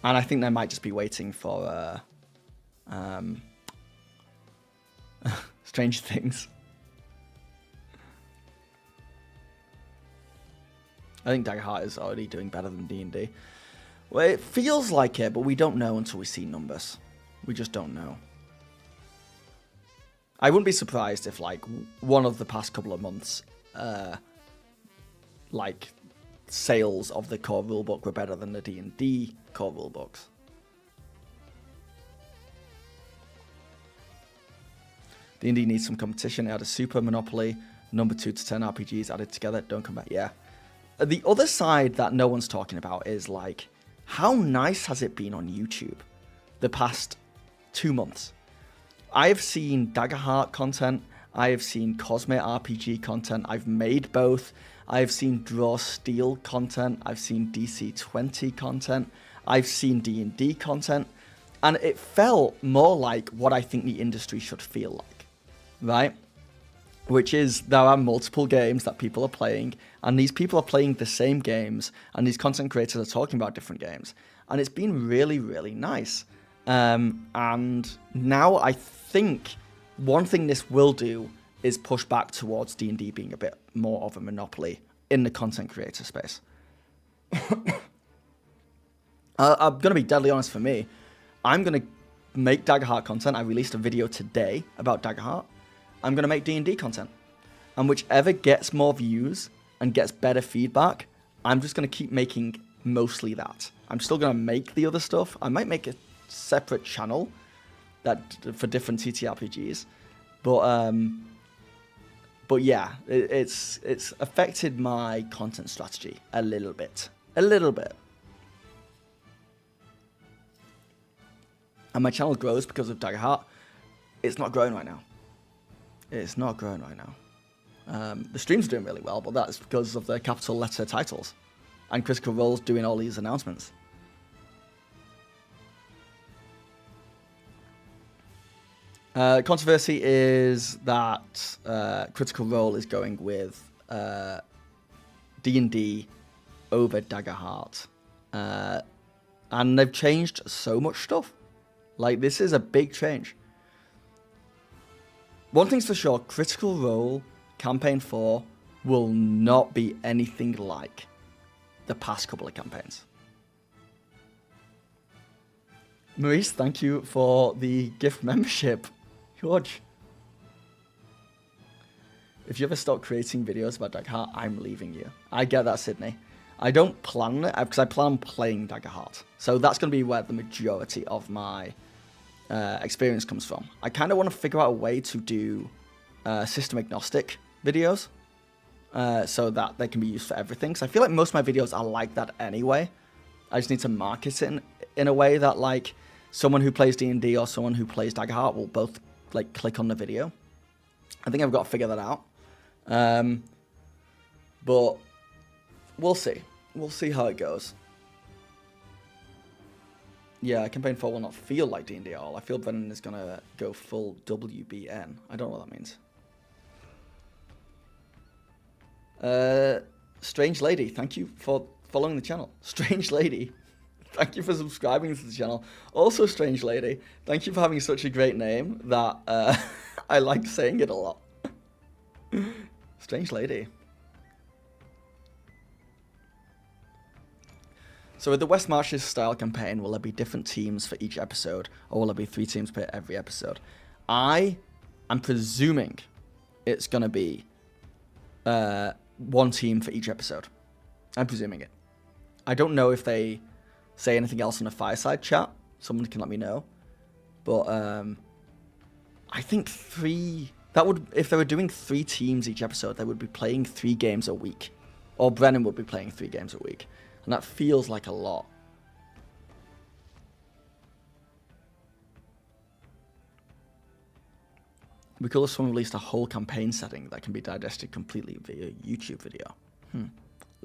I think they might just be waiting for Strange Things. I think Daggerheart is already doing better than D&D. Well, it feels like it, but we don't know until we see numbers. We just don't know. I wouldn't be surprised if, like, one of the past couple of months, like, sales of the core rulebook were better than the D&D core rulebooks. D&D needs some competition. It had a super monopoly, number 2 to 10 RPGs added together. Don't come back. Yeah. The other side that no one's talking about is, like, how nice has it been on YouTube the past 2 months? I've seen Daggerheart content, I have seen Cosme RPG content, I've made both, I've seen Draw Steel content, I've seen DC20 content, I've seen D&D content, and it felt more like what I think the industry should feel like, right? Which is, there are multiple games that people are playing, and these people are playing the same games, and these content creators are talking about different games, and it's been really, really nice. And now I think one thing this will do is push back towards D&D being a bit more of a monopoly in the content creator space. I'm going to be deadly honest for me. I'm going to make Daggerheart content. I released a video today about Daggerheart. I'm going to make D&D content. And whichever gets more views and gets better feedback, I'm just going to keep making mostly that. I'm still going to make the other stuff. I might make a separate channel that for different TTRPGs, but yeah, it's affected my content strategy a little bit, and my channel grows because of Daggerheart. It's not growing right now. The stream's doing really well, but that's because of the capital letter titles and Critical Role's doing all these announcements. Controversy is that Critical Role is going with D&D over Daggerheart. And they've changed so much stuff. Like, this is a big change. One thing's for sure, Critical Role Campaign 4 will not be anything like the past couple of campaigns. Maurice, thank you for the gift membership. George. If you ever stop creating videos about Daggerheart, I'm leaving you. I get that, Sydney. I don't plan it, because I plan on playing Daggerheart. So that's going to be where the majority of my experience comes from. I kind of want to figure out a way to do system agnostic videos so that they can be used for everything. Because I feel like most of my videos are like that anyway. I just need to market it in a way that, like, someone who plays D&D or someone who plays Daggerheart will both, like, click on the video. I think I've got to figure that out. But we'll see. We'll see how it goes. Yeah, Campaign 4 will not feel like D&D at all. I feel Brennan is going to go full WBN. I don't know what that means. Strange Lady, thank you for following the channel. Strange Lady, thank you for subscribing to the channel. Also, Strange Lady, thank you for having such a great name that I like saying it a lot. Strange lady. So with the West Marches style campaign, will there be different teams for each episode, or will there be 3 teams per every episode? I am presuming it's going to be 1 team for each episode. I'm presuming it. I don't know if they say anything else in a fireside chat. Someone can let me know. But I think 3... That would, if they were doing 3 teams each episode, they would be playing 3 games a week. Or Brennan would be playing 3 games a week. And that feels like a lot. We could also release a whole campaign setting that can be digested completely via YouTube video.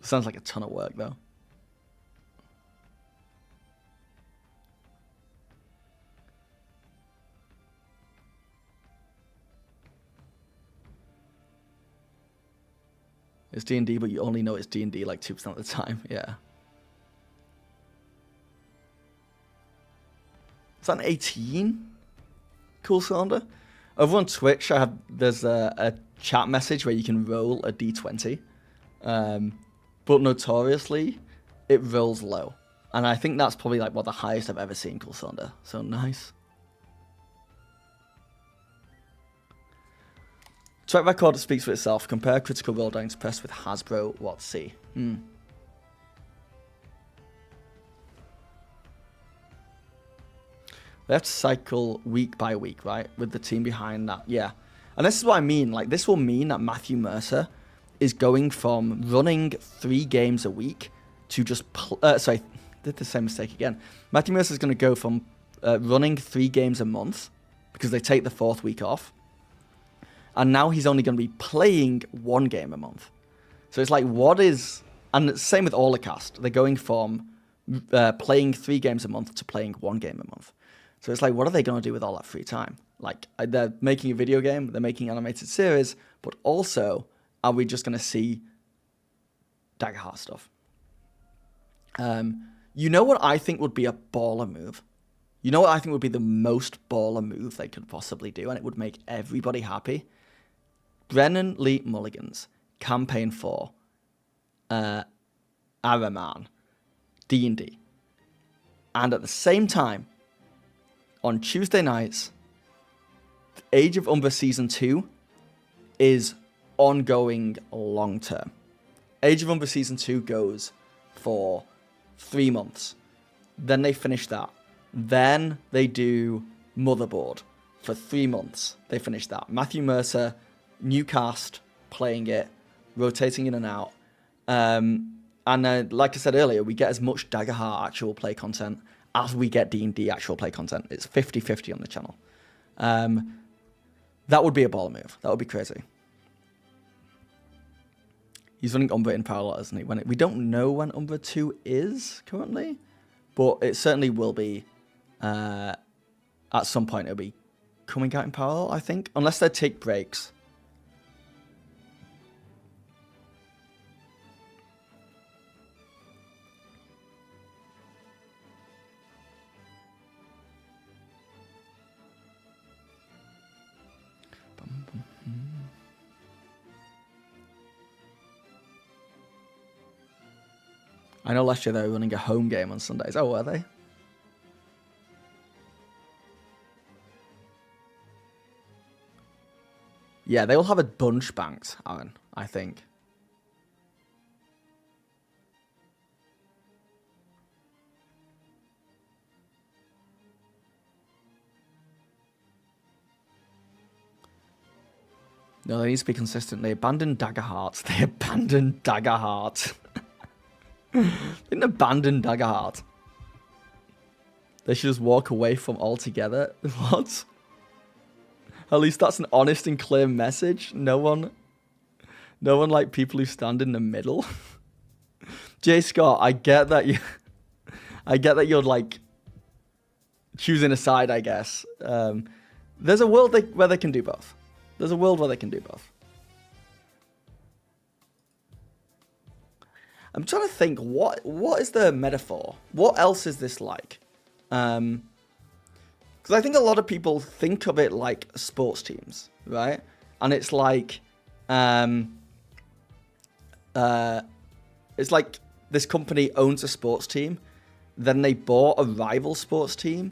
Sounds like a ton of work, though. It's D&D, but you only know it's D&D like 2% of the time. Yeah. Is that an 18? Cool cylinder. Over on Twitch, there's a chat message where you can roll a d20. But notoriously, it rolls low. And I think that's probably like the highest I've ever seen Cool cylinder. So nice. Track record speaks for itself. Compare Critical Role Dying Press with Hasbro. What see? They have to cycle week by week, right? With the team behind that. Yeah. And this is what I mean. Like, this will mean that Matthew Mercer is going from running 3 games a week to just... sorry, did the same mistake again. Matthew Mercer is going to go from running 3 games a month because they take the 4th week off. And now he's only going to be playing 1 game a month. So it's like, what is... And same with Orlicast. They're going from playing 3 games a month to playing 1 game a month. So it's like, what are they going to do with all that free time? Like, they're making a video game, they're making animated series, but also, are we just going to see Daggerheart stuff? You know what I think would be a baller move? You know what I think would be the most baller move they could possibly do, and it would make everybody happy? Brennan Lee Mulligan's campaign for Araman, D&D. And at the same time, on Tuesday nights, Age of Umbra Season 2 is ongoing long term. Age of Umbra Season 2 goes for 3 months. Then they finish that. Then they do Motherboard for 3 months. They finish that. Matthew Mercer, new cast, playing it, rotating in and out. And like I said earlier, we get as much Daggerheart actual play content as we get D&D actual play content. It's 50-50 on the channel. That would be a baller move. That would be crazy. He's running Umbra in parallel, isn't he? We don't know when Umbra 2 is currently, but it certainly will be. At some point, it'll be coming out in parallel, I think. Unless they take breaks. I know last year they were running a home game on Sundays. Oh, were they? Yeah, they will have a bunch banked, Aaron, I think. No, they need to be consistent. They abandoned Daggerheart. They abandoned Daggerheart. They didn't abandon Daggerheart. They should just walk away from altogether. What? At least that's an honest and clear message. No one like people who stand in the middle. Jay Scott, I get that you're like choosing a side, I guess. There's a world where they can do both. There's a world where they can do both. I'm trying to think, what is the metaphor? What else is this like? Because I think a lot of people think of it like sports teams, right? And it's like, it's like this company owns a sports team, then they bought a rival sports team,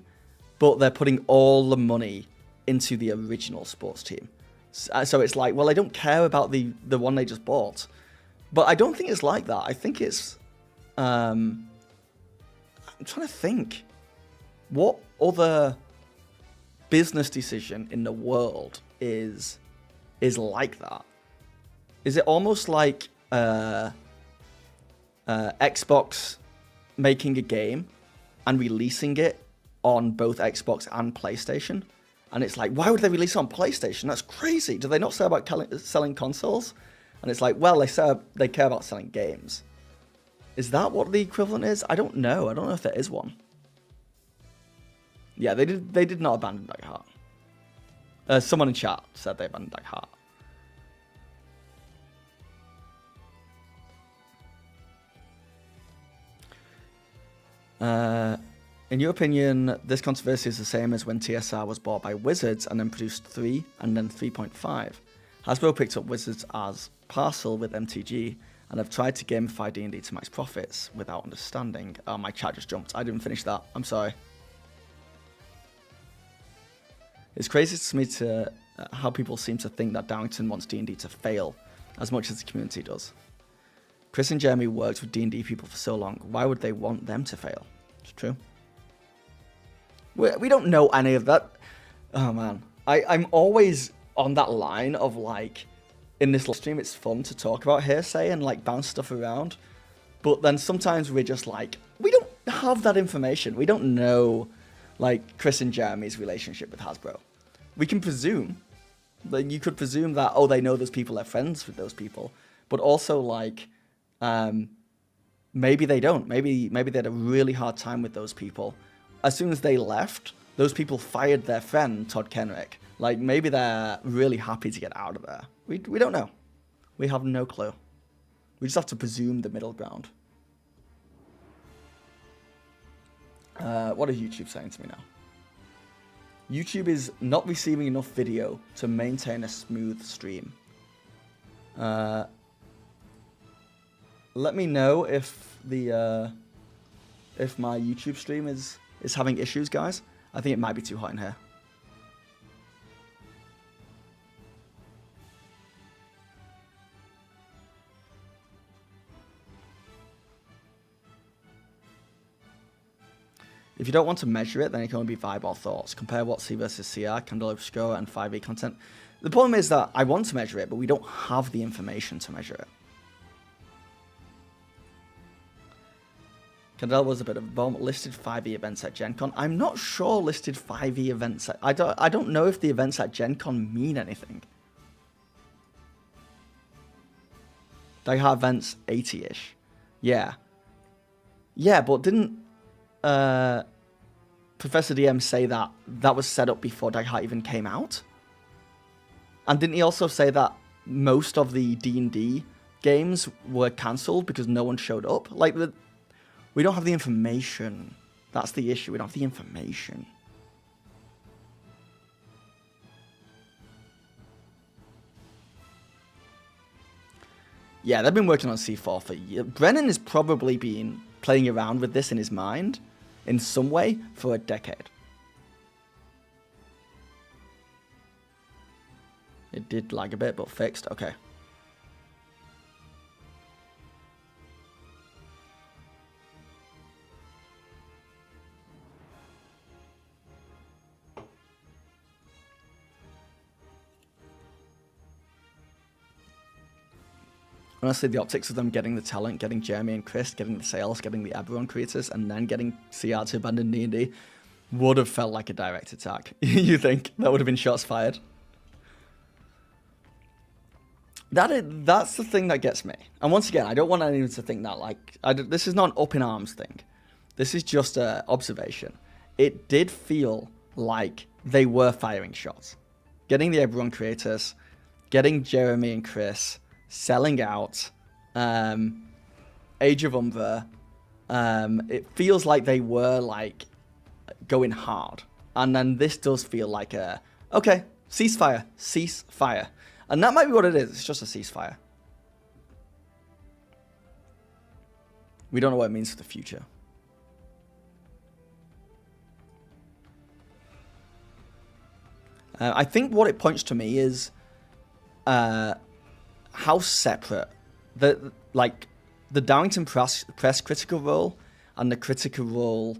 but they're putting all the money into the original sports team. So it's like, well, I don't care about the one they just bought. But I don't think it's like that. I think it's... I'm trying to think. What other business decision in the world is like that? Is it almost like Xbox making a game and releasing it on both Xbox and PlayStation? And it's like, why would they release it on PlayStation? That's crazy. Do they not care about selling consoles? And it's like, well, they care about selling games. Is that what the equivalent is? I don't know. I don't know if there is one. Yeah, they did not abandon Daggerheart. Someone in chat said they abandoned Daggerheart. In your opinion, this controversy is the same as when TSR was bought by Wizards and then produced 3 and then 3.5. Hasbro picked up Wizards as parcel with MTG and have tried to gamify D&D to max profits without understanding. Oh, my chat just jumped. I didn't finish that. I'm sorry. It's crazy to me how people seem to think that Darrington wants D&D to fail as much as the community does. Chris and Jeremy worked with D&D people for so long. Why would they want them to fail? It's true. We don't know any of that. Oh, man. I'm always on that line of, like, in this stream, it's fun to talk about hearsay and, like, bounce stuff around. But then sometimes we're just like, we don't have that information. We don't know, like, Chris and Jeremy's relationship with Hasbro. We can presume. Like, you could presume that, oh, they know those people, they're friends with those people. But also, like, maybe they don't. Maybe they had a really hard time with those people. As soon as they left, those people fired their friend, Todd Kenrick. Like, maybe they're really happy to get out of there. We don't know. We have no clue. We just have to presume the middle ground. What is YouTube saying to me now? YouTube is not receiving enough video to maintain a smooth stream. Let me know if if my YouTube stream is having issues, guys. I think it might be too hot in here. If you don't want to measure it, then it can only be vibe or thoughts. Compare what C versus CR, Candle Obscura, and 5e content. The problem is that I want to measure it, but we don't have the information to measure it. Candle was a bit of a bomb. Listed 5e events at Gen Con. I'm not sure listed 5e events at... I don't know if the events at Gen Con mean anything. Daggerheart events 80-ish. Yeah. Yeah, but didn't Professor DM say that was set up before Daggerheart even came out? And didn't he also say that most of the D&D games were cancelled because no one showed up? Like, we don't have the information. That's the issue. We don't have the information. Yeah, they've been working on C4 for years. Brennan has probably been playing around with this in his mind in some way for a decade. It did lag a bit, but fixed. Okay. Honestly, the optics of them getting the talent, getting Jeremy and Chris, getting the sales, getting the Eberron creators, and then getting CR to abandon D&D would have felt like a direct attack. You think? That would have been shots fired? That's the thing that gets me. And once again, I don't want anyone to think that, like, this is not an up in arms thing. This is just an observation. It did feel like they were firing shots. Getting the Eberron creators, getting Jeremy and Chris, selling out, Age of Umbra, it feels like they were, like, going hard. And then this does feel like okay, cease fire. And that might be what it is. It's just a ceasefire. We don't know what it means for the future. I think what it points to me is how separate the Darwington Press Critical Role and the Critical Role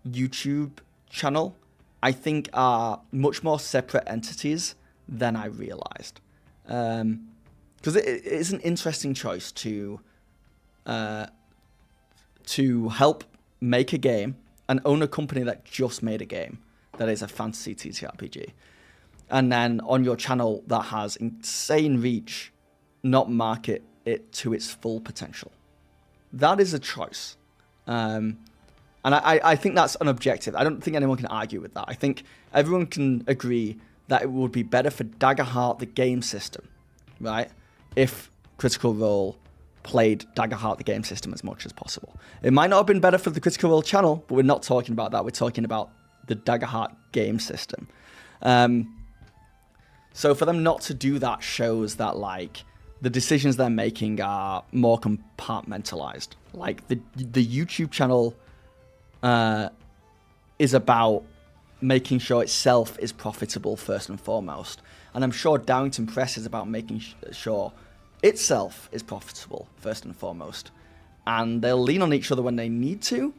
YouTube channel, I think, are much more separate entities than I realized. Because it is an interesting choice to help make a game and own a company that just made a game that is a fantasy TTRPG. And then on your channel that has insane reach, not market it to its full potential. That is a choice. And I think that's an objective. I don't think anyone can argue with that. I think everyone can agree that it would be better for Daggerheart, the game system, right, if Critical Role played Daggerheart, the game system, as much as possible. It might not have been better for the Critical Role channel, but we're not talking about that. We're talking about the Daggerheart game system. So for them not to do that shows that, like, the decisions they're making are more compartmentalized. Like, the YouTube channel is about making sure itself is profitable first and foremost. And I'm sure Darwington Press is about making sure itself is profitable first and foremost. And they'll lean on each other when they need to,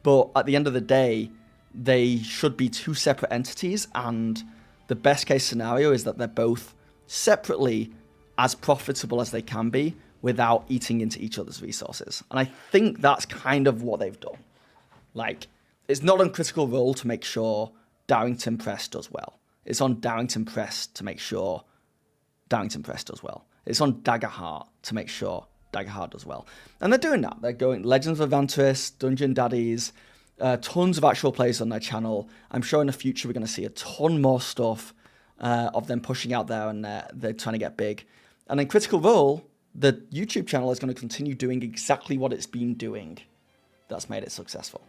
but at the end of the day, they should be two separate entities, and the best case scenario is that they're both separately as profitable as they can be without eating into each other's resources. And I think that's kind of what they've done. Like, it's not on Critical Role to make sure Darwington Press does well. It's on Darwington Press to make sure Darwington Press does well. It's on Daggerheart to make sure Daggerheart does well. And they're doing that. They're going Legends of Evantris, Dungeon Daddies, tons of actual plays on their channel. I'm sure in the future we're going to see a ton more stuff of them pushing out there, and they're trying to get big. And then Critical Role, the YouTube channel, is going to continue doing exactly what it's been doing that's made it successful.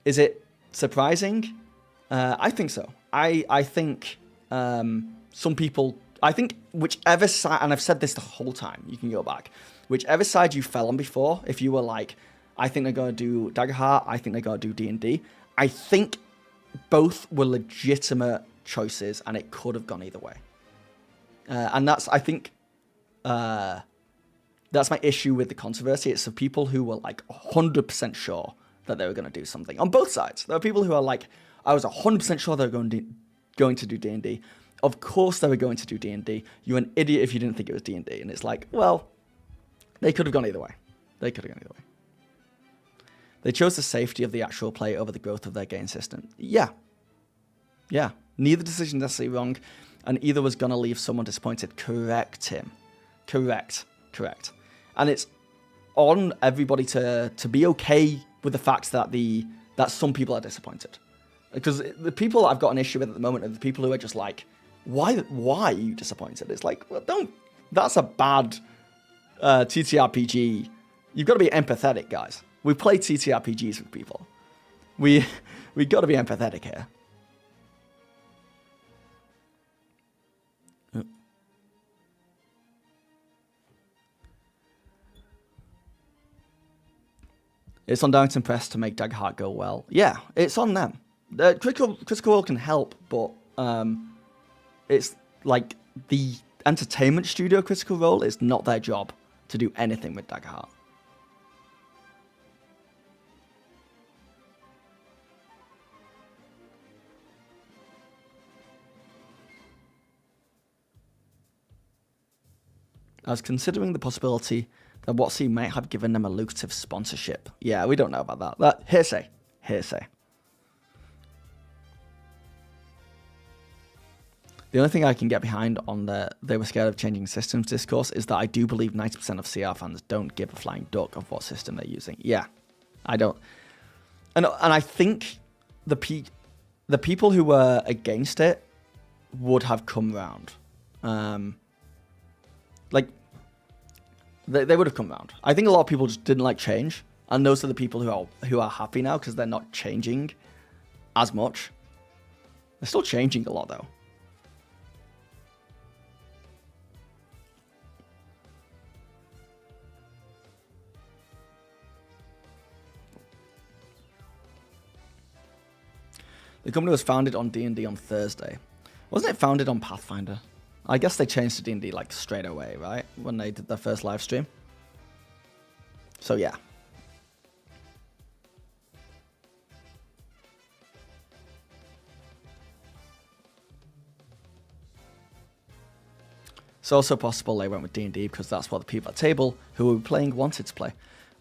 Is it surprising? I think so. I think some people... I think whichever side... And I've said this the whole time. You can go back. Whichever side you fell on before, if you were like, I think they're going to do Daggerheart, I think they're going to do D&D, I think both were legitimate choices, and it could have gone either way. And that's, I think... that's my issue with the controversy. It's the people who were like 100% sure that they were going to do something. On both sides. There are people who are like, I was 100% sure they were going to do D&D. Of course they were going to do D&D. You're an idiot if you didn't think it was D&D. And it's like, well, they could have gone either way. They could have gone either way. They chose the safety of the actual play over the growth of their game system. Yeah. Yeah. Neither decision necessarily wrong, and either was going to leave someone disappointed. Correct, Tim. Correct. And it's on everybody to be okay with the fact that that some people are disappointed. Because the people I've got an issue with at the moment are the people who are just like, why are you disappointed? It's like, well, that's a bad TTRPG. You've got to be empathetic, guys. We play TTRPGs with people. We got to be empathetic here. It's on Darwington Press to make Daggerheart go well. Yeah, it's on them. Critical Role can help, but it's like the entertainment studio Critical Role is not their job to do anything with Daggerheart. I was considering the possibility that WotC might have given them a lucrative sponsorship. Yeah, we don't know about that. That hearsay. The only thing I can get behind on the they were scared of changing systems discourse is that I do believe 90% of CR fans don't give a flying duck of what system they're using. Yeah, I don't. And I think the people who were against it would have come round. They would have come round. I think a lot of people just didn't like change, and those are the people who are happy now because they're not changing as much. They're still changing a lot though. The company was founded on D&D on Thursday. Wasn't it founded on Pathfinder? I guess they changed to D&D like straight away, right? When they did their first live stream. So yeah. It's also possible they went with D&D because that's what the people at the table who were playing wanted to play.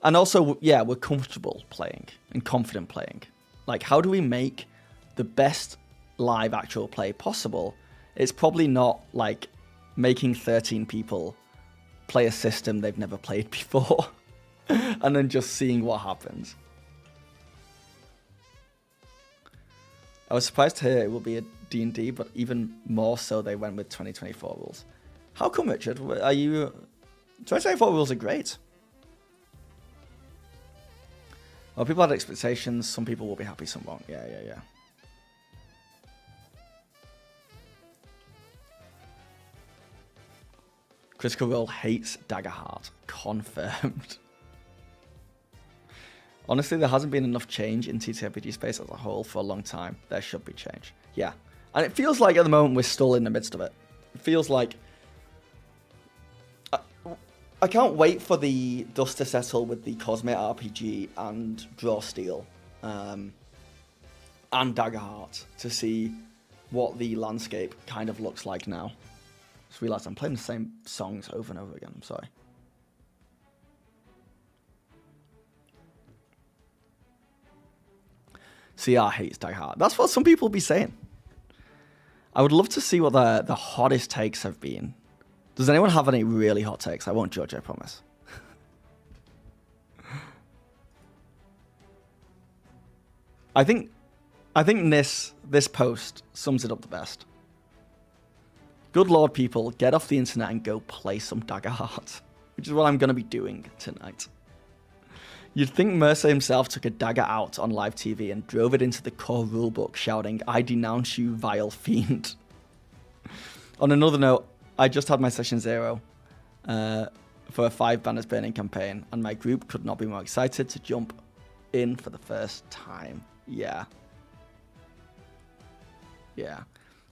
And also, yeah, we're comfortable playing and confident playing. Like, how do we make the best live actual play possible? It's probably not like making 13 people play a system they've never played before and then just seeing what happens. I was surprised to hear it will be a D&D, but even more so they went with 2024 rules. How come, Richard? Are you... 2024 rules are great. Well, people had expectations. Some people will be happy, some won't. Yeah. Critical Role hates Daggerheart. Confirmed. Honestly, there hasn't been enough change in TTRPG space as a whole for a long time. There should be change. Yeah. And it feels like at the moment we're still in the midst of it. It feels like... I can't wait for the dust to settle with the Cosmic RPG and Draw Steel and Daggerheart to see what the landscape kind of looks like now. Just realised I'm playing the same songs over and over again. I'm sorry. CR hates Daggerheart. That's what some people will be saying. I would love to see what the hottest takes have been. Does anyone have any really hot takes? I won't judge, I promise. I think this post sums it up the best. Good lord, people, get off the internet and go play some Daggerheart, which is what I'm going to be doing tonight. You'd think Mercer himself took a dagger out on live TV and drove it into the core rulebook, shouting, "I denounce you, vile fiend." On another note, I just had my session 0 for a 5 banners burning campaign, and my group could not be more excited to jump in for the first time. Yeah.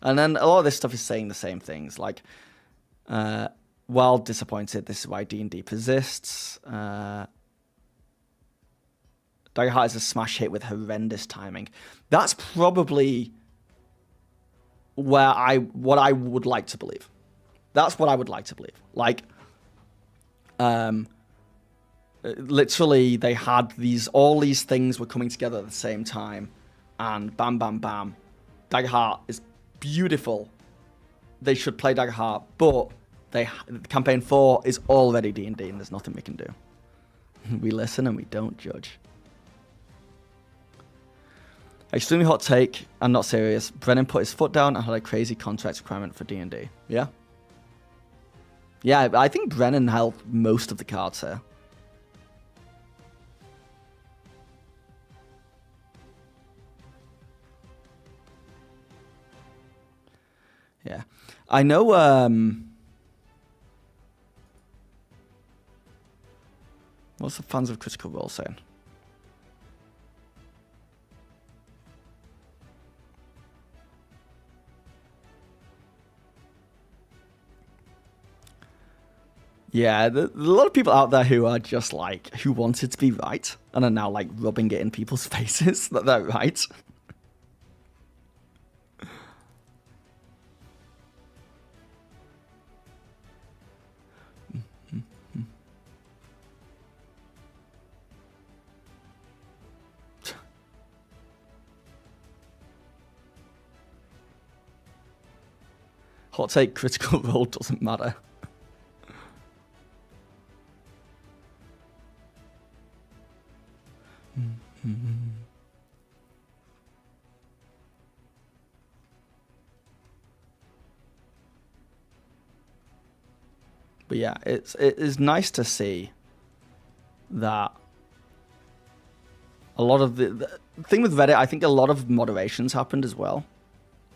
And then a lot of this stuff is saying the same things, like, while disappointed, this is why D&D persists. Daggerheart is a smash hit with horrendous timing. That's probably what I would like to believe. That's what I would like to believe. Like, literally, they had all these things were coming together at the same time, and bam, bam, bam. Daggerheart is beautiful. They should play Daggerheart, but campaign 4 is already D&D, and there's nothing we can do. We listen and we don't judge. Extremely hot take and not serious. Brennan put his foot down and had a crazy contract requirement for D&D. Yeah? Yeah, I think Brennan held most of the cards here. Yeah. I know, what's the fans of Critical Role saying? Yeah, there's a lot of people out there who are just like, who wanted to be right and are now like rubbing it in people's faces that they're right. Hot take, Critical Role doesn't matter. But yeah, it is nice to see that a lot of the thing with Reddit, I think a lot of moderations happened as well.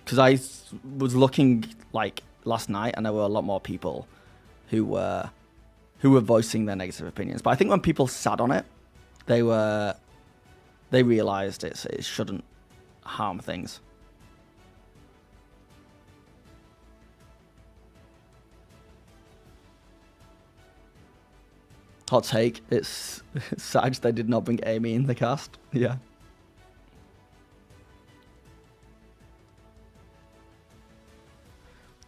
Because I was looking like last night, and there were a lot more people who were voicing their negative opinions. But I think when people sat on it, they realized it shouldn't harm things. Hot take. It's sad they did not bring Amy in the cast. Yeah.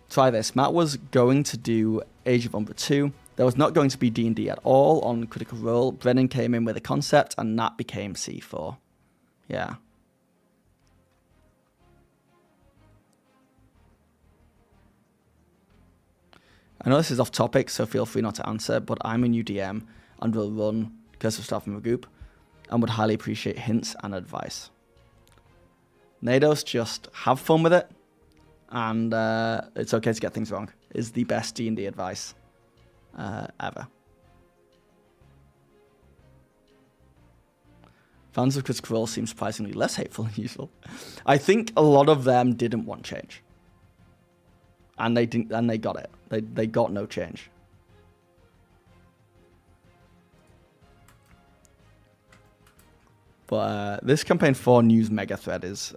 Try this. Matt was going to do Age of Umbra 2. There was not going to be D&D at all on Critical Role. Brennan came in with a concept and Nat became C4. Yeah. I know this is off topic, so feel free not to answer, but I'm a new DM and will run Curse of Staff in my group and would highly appreciate hints and advice. Nados, just have fun with it, and it's okay to get things wrong, is the best D&D advice ever. Fans of Critical Role seem surprisingly less hateful than usual. I think a lot of them didn't want change. And they didn't, and they got it. They got no change. But this campaign 4 news mega thread is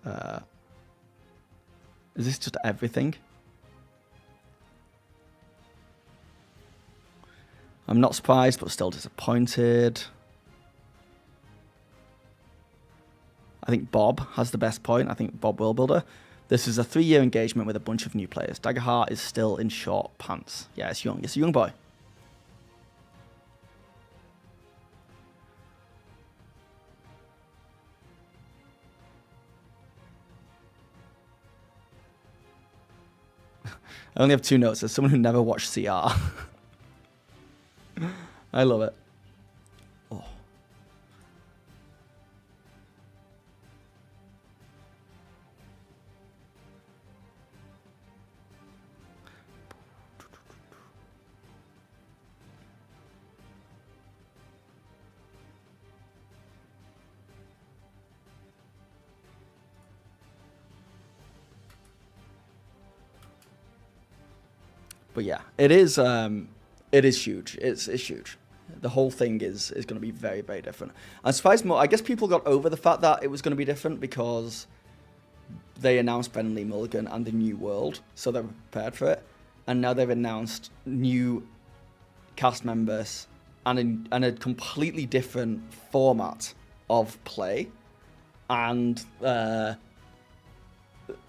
this just everything? I'm not surprised, but still disappointed. I think Bob has the best point. I think Bob Willbuilder. This is a 3-year engagement with a bunch of new players. Daggerheart is still in short pants. Yeah, it's young. It's a young boy. I only have 2 notes. As someone who never watched CR. I love it. Oh. But yeah, it is huge. It's huge. The whole thing is going to be very, very different. I'm surprised more. I guess people got over the fact that it was going to be different because they announced Brennan Lee Mulligan and the new world, so they were prepared for it. And now they've announced new cast members and a completely different format of play, and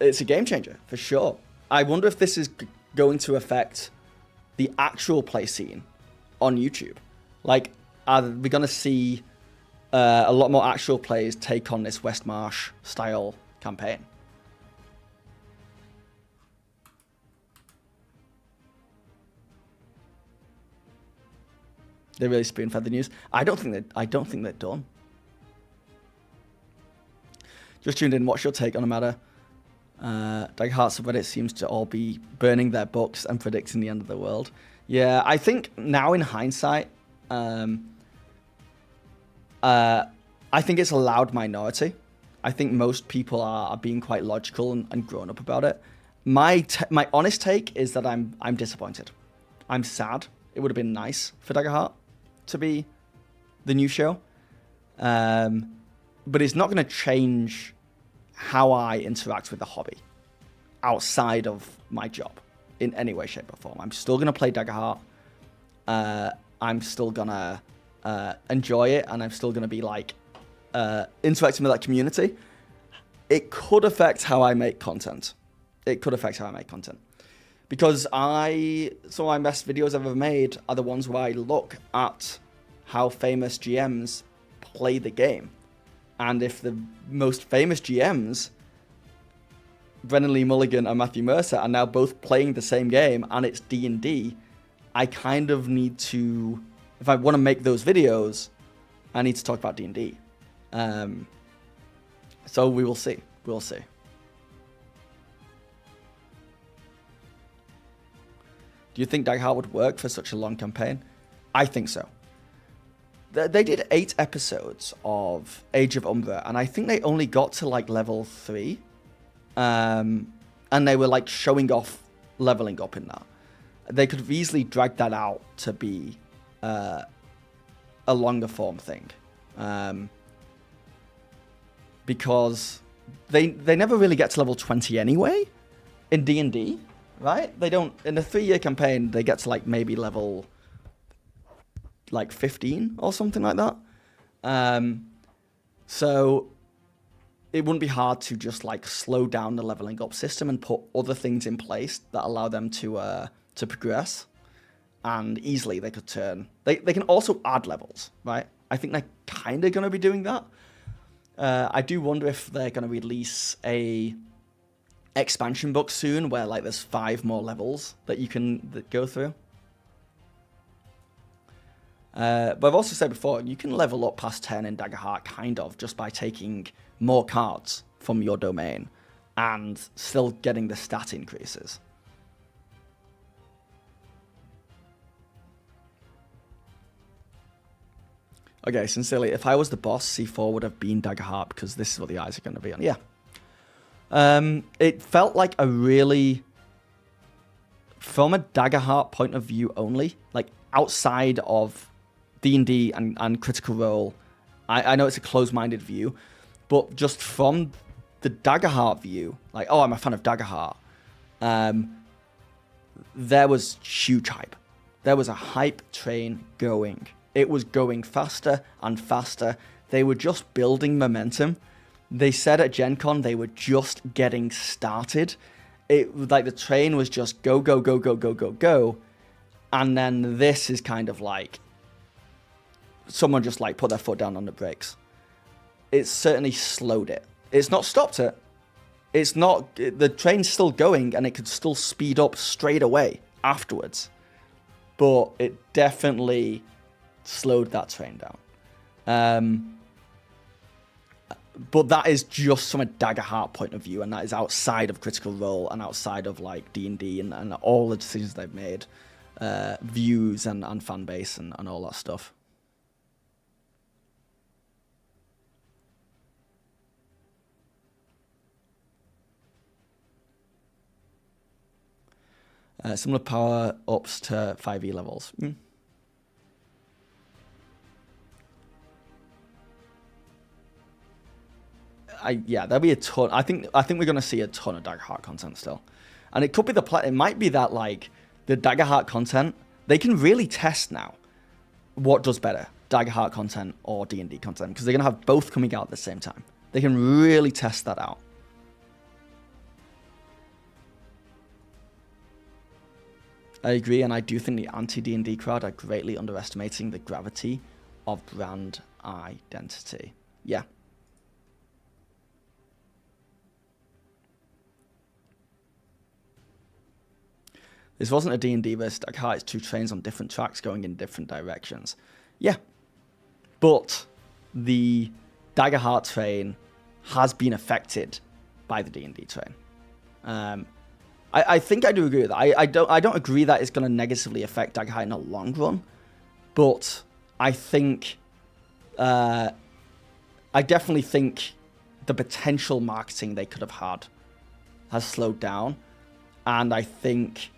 it's a game changer for sure. I wonder if this is going to affect the actual play scene on YouTube. Like, are we going to see a lot more actual players take on this Westmarsh style campaign? They really spoon-fed the news. I don't think they're done. Just tuned in. What's your take on the matter? Daggerheart subreddit seems to all be burning their books and predicting the end of the world. Yeah, I think now in hindsight, I think it's a loud minority. I think most people are being quite logical and grown up about it. My honest take is that I'm disappointed. I'm sad. It would have been nice for Daggerheart to be the new show, but it's not going to change how I interact with the hobby outside of my job in any way, shape, or form. I'm still going to play Daggerheart. I'm still going to enjoy it, and I'm still going to be like interacting with that community. It could affect how I make content. Because some of my best videos I've ever made are the ones where I look at how famous GMs play the game. And if the most famous GMs, Brennan Lee Mulligan and Matthew Mercer, are now both playing the same game and it's D&D, I kind of need to, if I want to make those videos, I need to talk about D&D. So we will see. We'll see. Do you think Daggerheart would work for such a long campaign? I think so. They did 8 episodes of Age of Umbra, and I think they only got to like level 3. And they were like showing off leveling up in that. They could have easily dragged that out to be a longer form thing. Because they never really get to level 20 anyway in D&D, right? They don't, in a 3-year campaign, they get to like maybe level like 15 or something like that. So it wouldn't be hard to just like slow down the leveling up system and put other things in place that allow them to progress. And easily they could turn... They can also add levels, right? I think they're kind of going to be doing that. I do wonder if they're going to release a expansion book soon where like there's 5 more levels that you can go through. But I've also said before, you can level up past 10 in Daggerheart kind of just by taking more cards from your domain and still getting the stat increases. Okay, sincerely, if I was the boss, C4 would have been Daggerheart because this is what the eyes are going to be on. Yeah. It felt like a really, from a Daggerheart point of view only, like outside of D&D and Critical Role, I know it's a closed-minded view, but just from the Daggerheart view, like, oh, I'm a fan of Daggerheart, there was huge hype. There was a hype train going. It was going faster and faster. They were just building momentum. They said at Gen Con they were just getting started. It like the train was just go, go, go, go, go, go, go. And then this is kind of like someone just like put their foot down on the brakes. It certainly slowed it. It's not stopped it. It's not, the train's still going and it could still speed up straight away afterwards. But it definitely slowed that train down. But that is just from a Daggerheart point of view, and that is outside of Critical Role and outside of like D&D and all the decisions they've made, views and fan base and all that stuff. Similar power ups to 5e levels. Yeah, there'll be a ton. I think we're gonna see a ton of Daggerheart content still, and it could be it might be that like the Daggerheart content they can really test now. What does better, Daggerheart content or D&D content? Because they're gonna have both coming out at the same time. They can really test that out. I agree, and I do think the anti-D&D crowd are greatly underestimating the gravity of brand identity. Yeah. This wasn't a D&D versus Daggerheart, it's 2 trains on different tracks going in different directions. Yeah. But the Daggerheart train has been affected by the D&D train. I think I do agree with that. I don't agree that it's going to negatively affect Daggerheart in the long run, but I think I definitely think the potential marketing they could have had has slowed down, and I think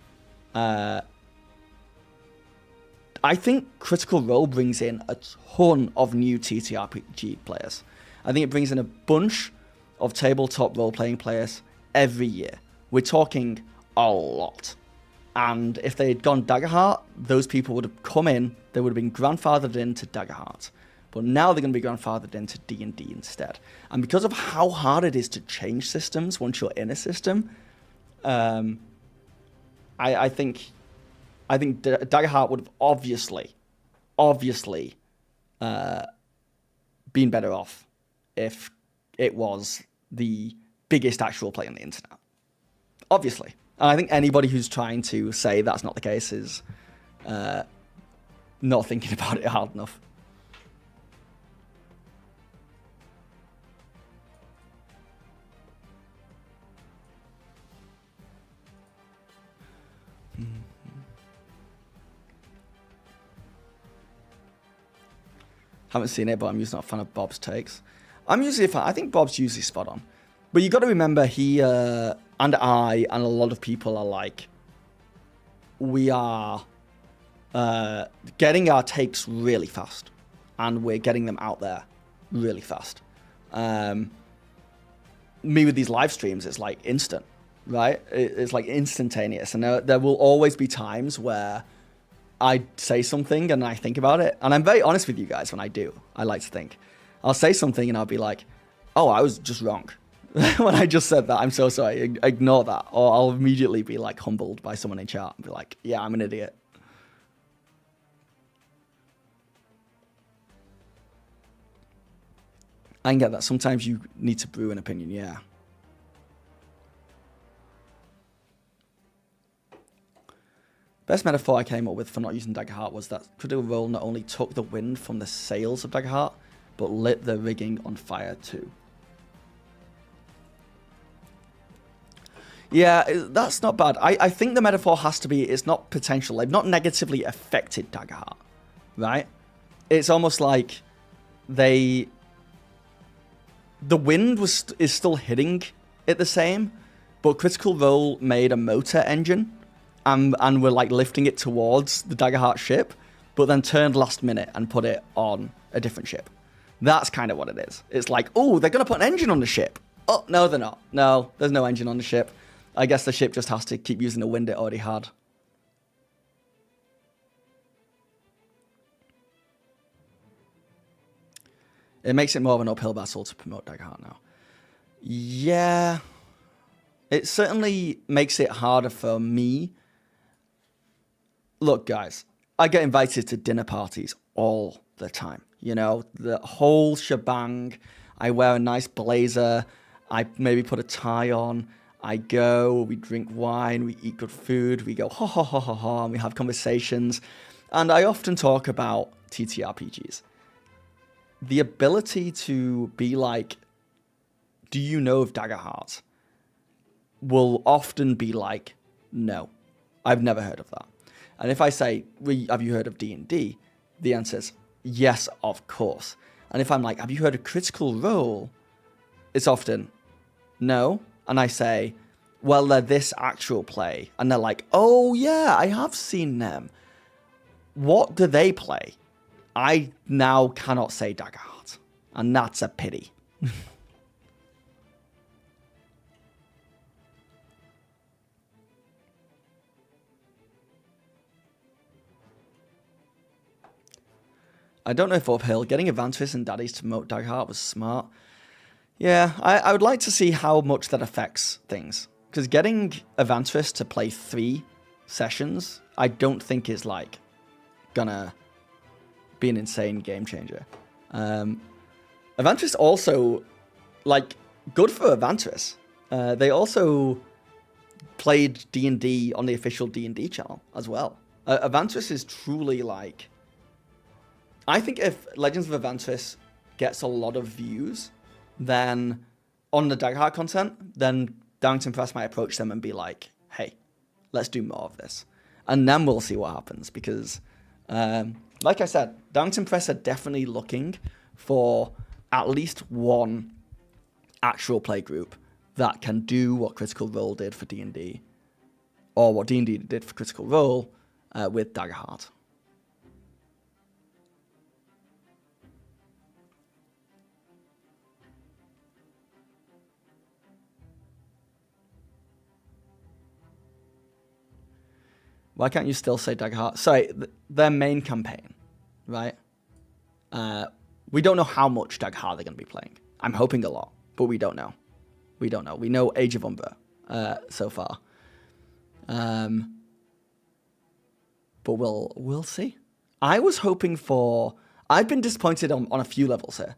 Critical Role brings in a ton of new TTRPG players. I think it brings in a bunch of tabletop role-playing players every year. We're talking a lot. And if they had gone Daggerheart, those people would have come in, they would have been grandfathered into Daggerheart. But now they're going to be grandfathered into D&D instead. And because of how hard it is to change systems once you're in a system, I think Daggerheart would have obviously been better off if it was the biggest actual play on the internet. Obviously. And I think anybody who's trying to say that's not the case is not thinking about it hard enough. Haven't seen it, but I'm usually not a fan of Bob's takes. I'm usually a fan. I think Bob's usually spot on. But you got to remember, he and I and a lot of people are like, we are getting our takes really fast. And we're getting them out there really fast. Me with these live streams, it's like instant, right? It's like instantaneous. And there will always be times where I say something and I think about it. And I'm very honest with you guys when I do. I like to think. I'll say something and I'll be like, oh, I was just wrong. When I just said that, I'm so sorry. Ignore that. Or I'll immediately be like humbled by someone in chat and be like, yeah, I'm an idiot. I can get that. Sometimes you need to brew an opinion, yeah. Best metaphor I came up with for not using Daggerheart was that Critical Role not only took the wind from the sails of Daggerheart, but lit the rigging on fire too. Yeah, that's not bad. I think the metaphor has to be, it's not potential. They've not negatively affected Daggerheart, right? It's almost like the wind is still hitting it the same, but Critical Role made a motor engine and were like lifting it towards the Daggerheart ship, but then turned last minute and put it on a different ship. That's kind of what it is. It's like, oh, they're going to put an engine on the ship. Oh, no, they're not. No, there's no engine on the ship. I guess the ship just has to keep using the wind it already had. It makes it more of an uphill battle to promote Daggerheart now. Yeah. It certainly makes it harder for me. Look, guys, I get invited to dinner parties all the time. You know, the whole shebang. I wear a nice blazer. I maybe put a tie on. I go, we drink wine, we eat good food, we go ha ha ha ha ha, and we have conversations. And I often talk about TTRPGs. The ability to be like, do you know of Daggerheart? Will often be like, no, I've never heard of that. And if I say, have you heard of D&D? The answer is, yes, of course. And if I'm like, have you heard of Critical Role? It's often, no. And I say, well, they're this actual play. And they're like, oh, yeah, I have seen them. What do they play? I now cannot say Daggerheart. And that's a pity. I don't know if Uphill, getting Evantis and Daddies to promote Daggerheart was smart. Yeah, I would like to see how much that affects things. Because getting Evantis to play 3 sessions, I don't think is like gonna be an insane game changer. Evantis also, like, good for Evantis. They also played D&D on the official D&D channel as well. Evantis is truly like... I think if Legends of Evantis gets a lot of views, then on the Daggerheart content, then Darrington Press might approach them and be like, hey, let's do more of this. And then we'll see what happens because, like I said, Darrington Press are definitely looking for at least one actual play group that can do what Critical Role did for D&D, or what D&D did for Critical Role with Daggerheart. Why can't you still say Daggerheart? Sorry, their main campaign, right? We don't know how much Daggerheart they're going to be playing. I'm hoping a lot, but we don't know. We don't know. We know Age of Umbra so far. But we'll see. I was hoping for... I've been disappointed on a few levels here.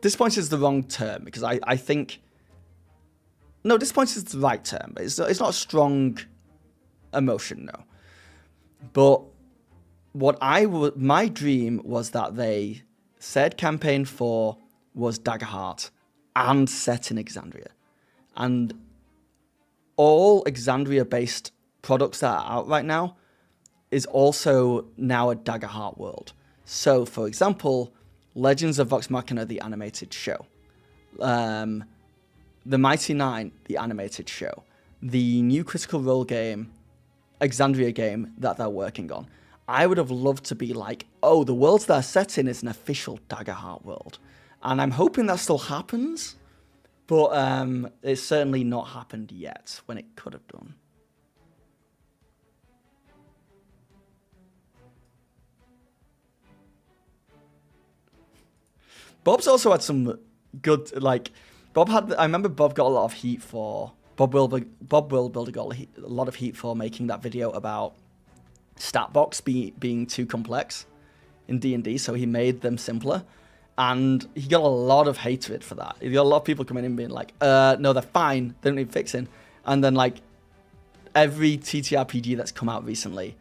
Disappointed is the wrong term, because I think... No, disappointed is the right term. It's not a strong emotion, no. But my dream was that they said campaign 4 was Daggerheart and set in Exandria. And all Exandria-based products that are out right now is also now a Daggerheart world. So, for example, Legends of Vox Machina, the animated show. The Mighty Nine, the animated show. The new Critical Role game, Exandria game that they're working on. I would have loved to be like, oh, the worlds they're set in is an official Daggerheart world. And I'm hoping that still happens, but it's certainly not happened yet when it could have done. Bob's also had some good, like, I remember Bob got a lot of heat for, Bob Wilbuilder got a lot of heat for making that video about Statbox being too complex in D&D, so he made them simpler. And he got a lot of hatred for that. He got a lot of people coming in being like, no, they're fine, they don't need fixing. And then, like, every TTRPG that's come out recently,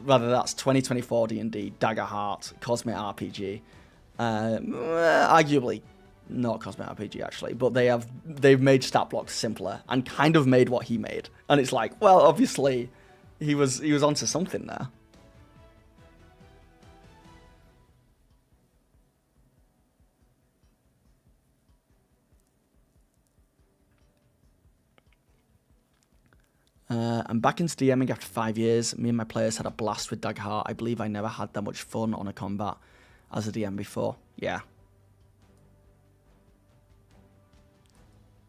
whether that's 2024 D&D, Daggerheart, Cosmic RPG, arguably not Cosmic RPG actually, but they've made stat blocks simpler and kind of made what he made. And it's like, well, obviously he was onto something there. I'm back into DMing after 5 years. Me and my players had a blast with Daggerheart. I believe I never had that much fun on a combat as a DM before. Yeah.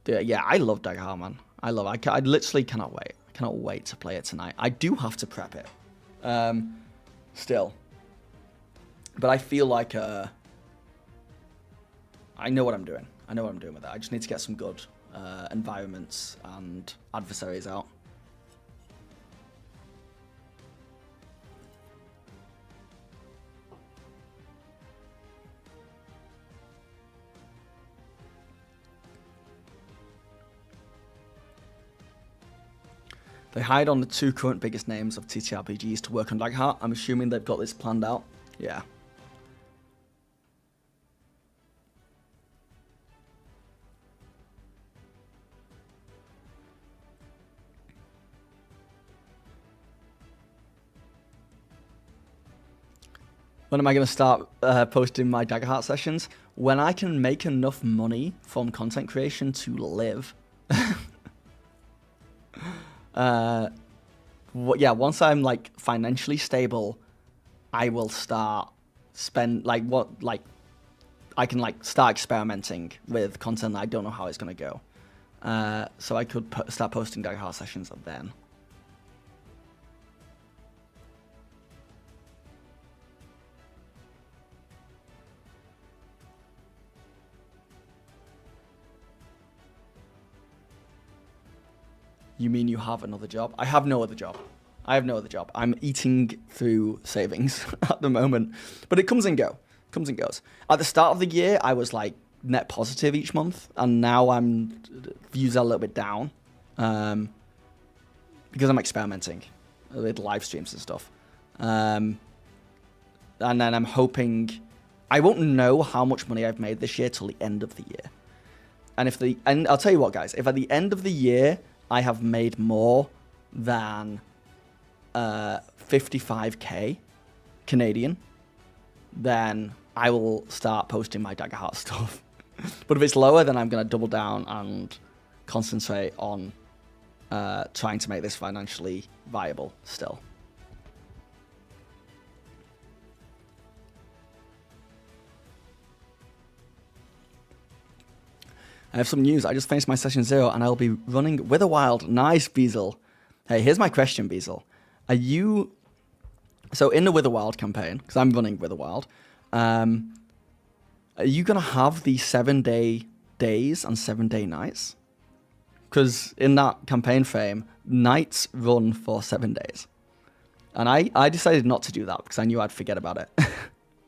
Yeah, I love Daggerheart, man. I literally cannot wait. I cannot wait to play it tonight. I do have to prep it. Still. But I feel like I know what I'm doing. I know what I'm doing with it. I just need to get some good environments and adversaries out. They hired on the 2 current biggest names of TTRPGs to work on Daggerheart. I'm assuming they've got this planned out. Yeah. When am I going to start posting my Daggerheart sessions? When I can make enough money from content creation to live. Yeah, once I'm like financially stable, I will start I can like start experimenting with content that I don't know how it's going to go. So I could start posting Daggerheart sessions then. You mean you have another job? I have no other job. I'm eating through savings at the moment. But it comes and goes. At the start of the year, I was like net positive each month. And now views are a little bit down. Because I'm experimenting with live streams and stuff. And then I'm hoping... I won't know how much money I've made this year till the end of the year. And I'll tell you what, guys. If at the end of the year... I have made more than 55k Canadian, then I will start posting my Daggerheart stuff. But if it's lower, then I'm going to double down and concentrate on trying to make this financially viable still. I have some news. I just finished my session 0 and I'll be running Witherwild. Nice, Beazle. Hey, here's my question, Beazle. So in the Witherwild campaign, because I'm running Witherwild, are you going to have the 7-day days and 7-day nights? Because in that campaign frame, nights run for 7 days. And I decided not to do that because I knew I'd forget about it.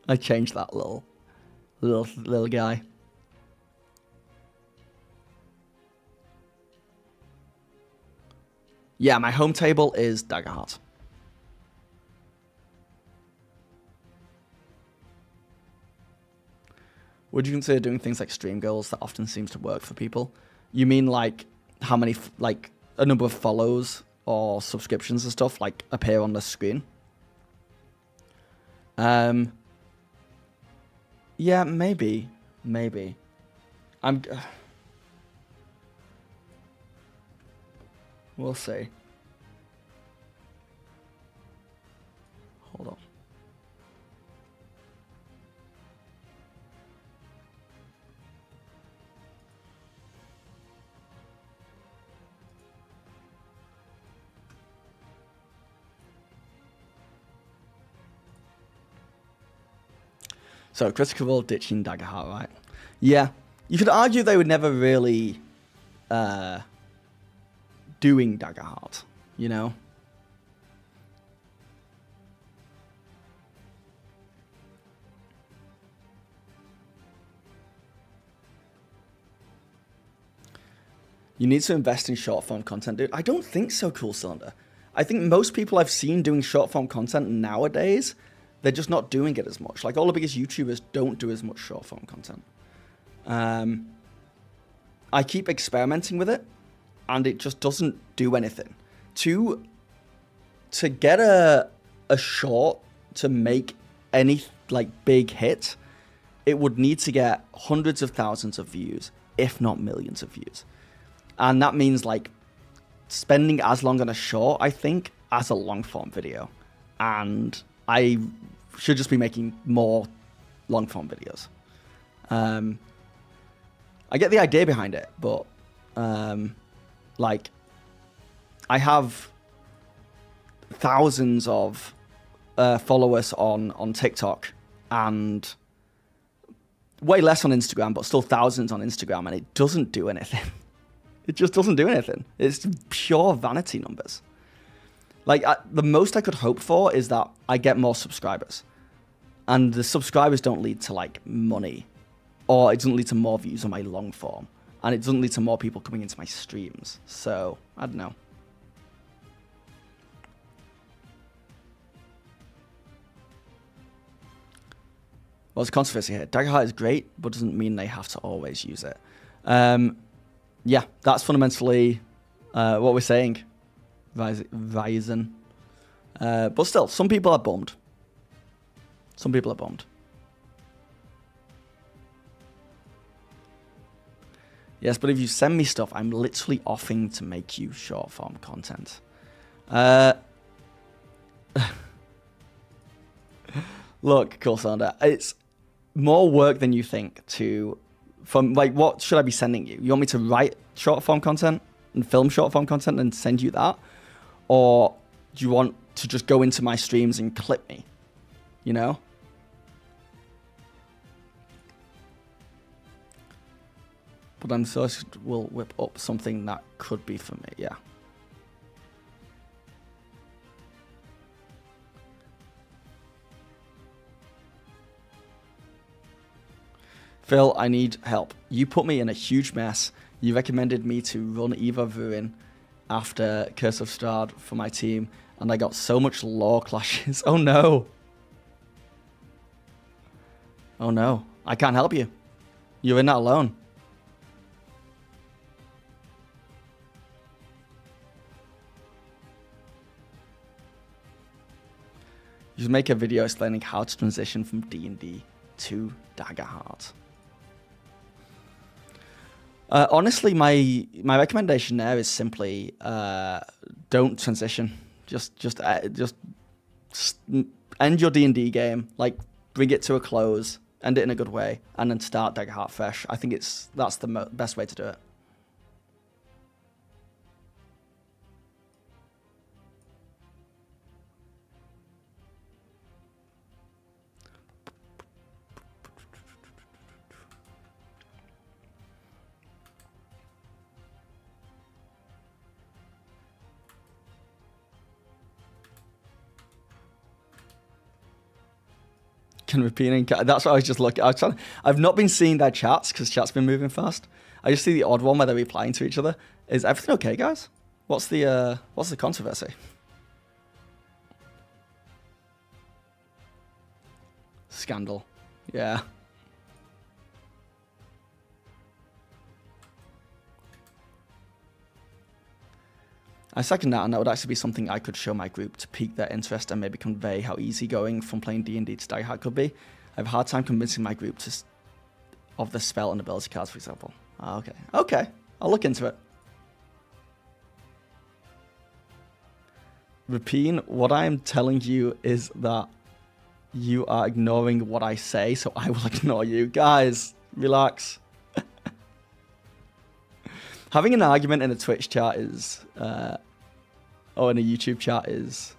I changed that little guy. Yeah, my home table is Daggerheart. Would you consider doing things like stream goals? That often seems to work for people. You mean like how many, like a number of follows or subscriptions and stuff like appear on the screen? Yeah, maybe. We'll see. Hold on. So, Critical Role ditching Daggerheart, right? Yeah. You could argue they were never really doing Daggerheart, you know? You need to invest in short-form content, dude. I don't think so, Cool Cylinder. I think most people I've seen doing short-form content nowadays, they're just not doing it as much. Like, all the biggest YouTubers don't do as much short-form content. I keep experimenting with it, and it just doesn't do anything. To get a short to make any, like, big hit, it would need to get hundreds of thousands of views, if not millions of views. And that means, like, spending as long on a short, I think, as a long-form video. And I should just be making more long-form videos. I get the idea behind it, but, like, I have thousands of followers on TikTok and way less on Instagram, but still thousands on Instagram, and it doesn't do anything. It just doesn't do anything. It's pure vanity numbers. Like, the most I could hope for is that I get more subscribers. And the subscribers don't lead to, like, money. Or it doesn't lead to more views on my long form. And it doesn't lead to more people coming into my streams. So, I don't know. Well, there's controversy here. Daggerheart is great, but doesn't mean they have to always use it. Yeah, that's fundamentally what we're saying, Ryzen. But still, some people are bummed. Some people are bummed. Yes, but if you send me stuff, I'm literally offering to make you short-form content. Look, Cool Cylinder, it's more work than you think to... From, like, what should I be sending you? You want me to write short-form content and film short-form content and send you that? Or do you want to just go into my streams and clip me? You know? But I'm sure we'll whip up something that could be for me, yeah. Phil, I need help. You put me in a huge mess. You recommended me to run Eva Ruin after Curse of Strahd for my team, and I got so much lore clashes. Oh no. Oh no. I can't help you. You're in that alone. You should make a video explaining how to transition from D&D to Daggerheart. Honestly, my recommendation there is simply don't transition. Just end your D&D game, like bring it to a close, end it in a good way, and then start Daggerheart fresh. I think that's the best way to do it. Can repeating. That's what I was just looking. I've not been seeing their chats because chat's been moving fast. I just see the odd one where they're replying to each other. Is everything okay, guys? What's the controversy? Scandal. Yeah. I second that, and that would actually be something I could show my group to pique their interest and maybe convey how easygoing from playing D&D to Daggerheart could be. I have a hard time convincing my group of the spell and ability cards, for example. Okay. Okay. I'll look into it. Rapine, what I am telling you is that you are ignoring what I say, so I will ignore you. Guys, relax. Having an argument in a Twitch chat is... or in a YouTube chat is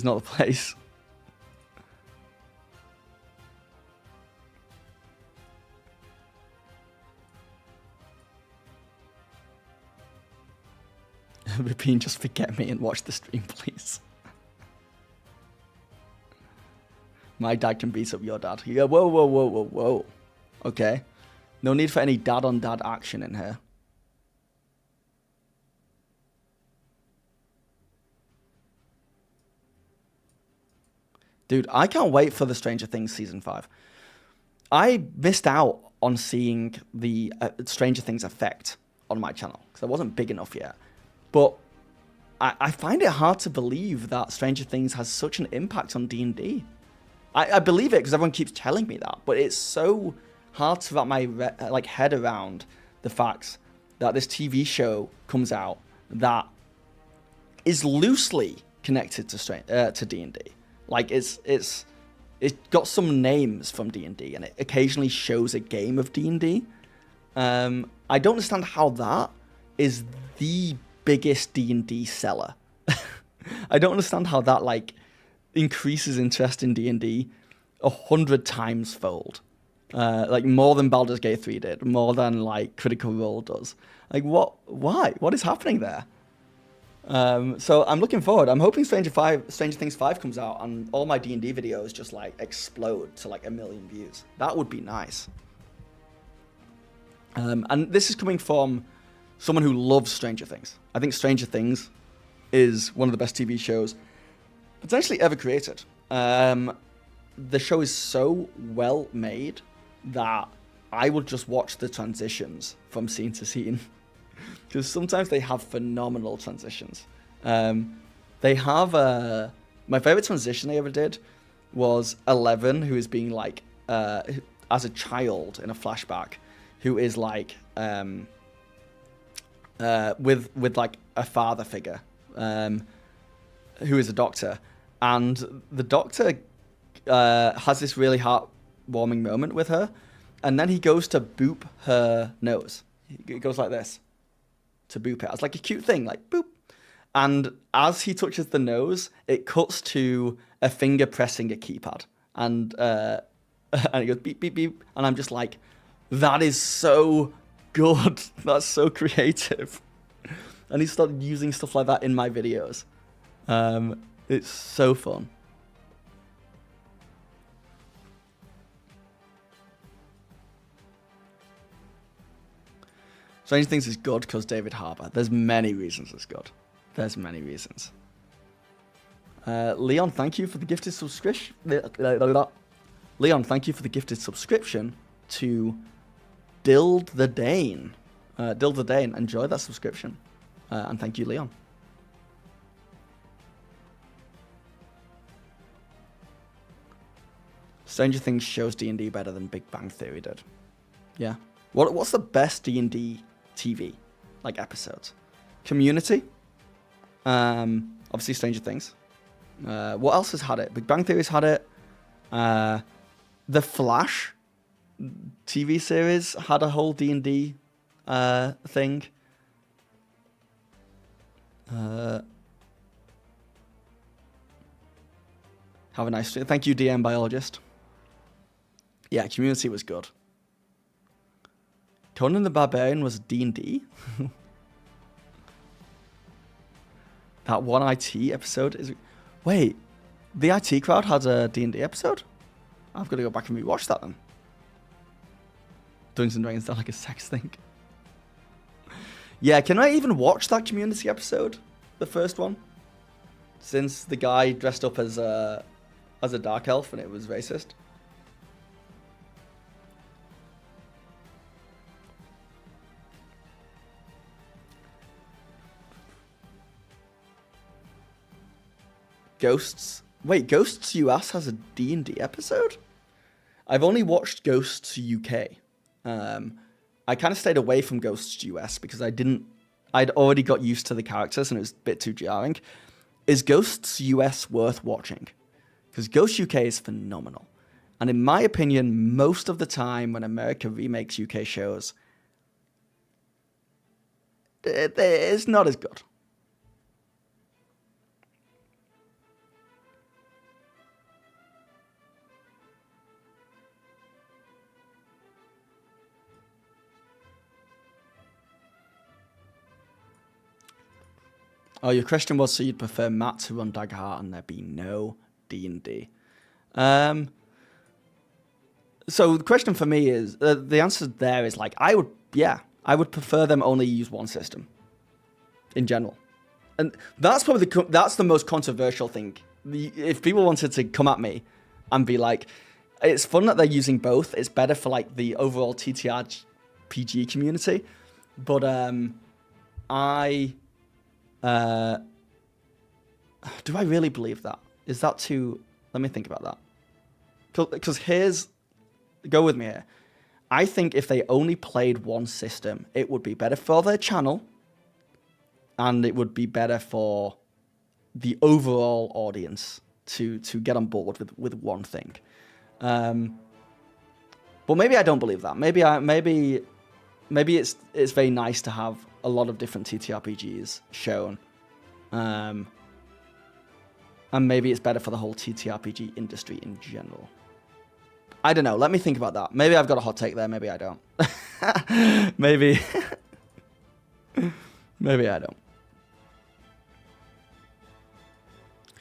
not the place. Rapine, just forget me and watch the stream, please. My dad can beat up your dad. Yeah, whoa, whoa, whoa, whoa, whoa. Okay. No need for any dad-on-dad action in here. Dude, I can't wait for the Stranger Things Season 5. I missed out on seeing the Stranger Things effect on my channel because I wasn't big enough yet. But I find it hard to believe that Stranger Things has such an impact on D&D. I believe it because everyone keeps telling me that, but it's so hard to wrap my head around the fact that this TV show comes out that is loosely connected to D&D. Like it's got some names from D&D, and it occasionally shows a game of D&D. I don't understand how that is the biggest D&D seller. I don't understand how that increases interest in D&D 100 times fold. More than Baldur's Gate 3 did, more than Critical Role does. What? Why? What is happening there? So I'm looking forward. I'm hoping Stranger Things 5 comes out and all my D&D videos just explode to 1 million views. That would be nice. And this is coming from someone who loves Stranger Things. I think Stranger Things is one of the best TV shows potentially ever created. The show is so well made that I will just watch the transitions from scene to scene. Because sometimes they have phenomenal transitions. They have my favorite transition they ever did was Eleven, who is being as a child in a flashback, who is with a father figure, who is a doctor, and the doctor has this really heartwarming moment with her, and then he goes to boop her nose. He goes like this to boop it. It's a cute thing, boop. And as he touches the nose, it cuts to a finger pressing a keypad. And it goes beep, beep, beep. And I'm just that is so good. That's so creative. And he started using stuff like that in my videos. It's so fun. Stranger Things is good because David Harbour. There's many reasons it's good. There's many reasons. Leon, thank you for the gifted subscription. Leon, thank you for the gifted subscription to Dild the Dane. Dild the Dane, enjoy that subscription. And thank you, Leon. Stranger Things shows D&D better than Big Bang Theory did. Yeah. What's the best D&D TV episodes? Community. Obviously Stranger Things. What else has had it? Big Bang Theory's had it. The Flash TV series had a whole D&D thing. Have a nice stream. Thank you, DM Biologist. Yeah, Community was good. Conan the Barbarian was D&D? That one IT episode is... Wait, the IT crowd had a D&D episode? I've got to go back and rewatch that then. Dungeons & Dragons, is that a sex thing? Yeah, can I even watch that Community episode? The first one? Since the guy dressed up as a dark elf and it was racist. Ghosts. Wait, Ghosts US has a D&D episode? I've only watched Ghosts UK. I kind of stayed away from Ghosts US because I'd already got used to the characters and it was a bit too jarring. Is Ghosts US worth watching? Because Ghosts UK is phenomenal. And in my opinion, most of the time when America remakes UK shows, it's not as good. Oh, your question was, so you'd prefer Matt to run Daggerheart and there be no D&D. So the question for me is, the answer there is like, I would prefer them only use one system in general. And that's probably that's the most controversial thing. If people wanted to come at me and be like, it's fun that they're using both, it's better for like the overall TTRPG community, but do I really believe that? Is that too... Let me think about that. Because go with me here. I think if they only played one system, it would be better for their channel, and it would be better for the overall audience to get on board with one thing. But maybe I don't believe that. Maybe it's very nice to have a lot of different TTRPGs shown. And maybe it's better for the whole TTRPG industry in general. I don't know. Let me think about that. Maybe I've got a hot take there. Maybe I don't. maybe I don't.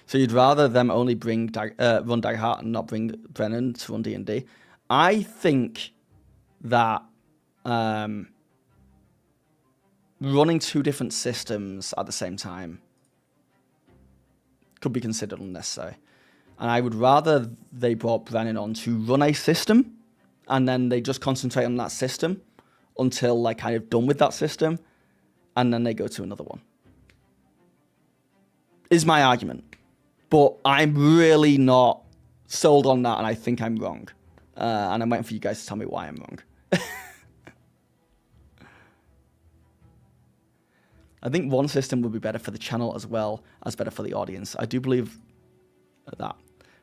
So you'd rather them only run Daggerheart and not bring Brennan to run D&D? I think that running two different systems at the same time could be considered unnecessary. And I would rather they brought Brennan on to run a system, and then they just concentrate on that system until like kind of done with that system, and then they go to another one. Is my argument. But I'm really not sold on that, and I think I'm wrong. And I'm waiting for you guys to tell me why I'm wrong. I think one system would be better for the channel as well as better for the audience. I do believe that.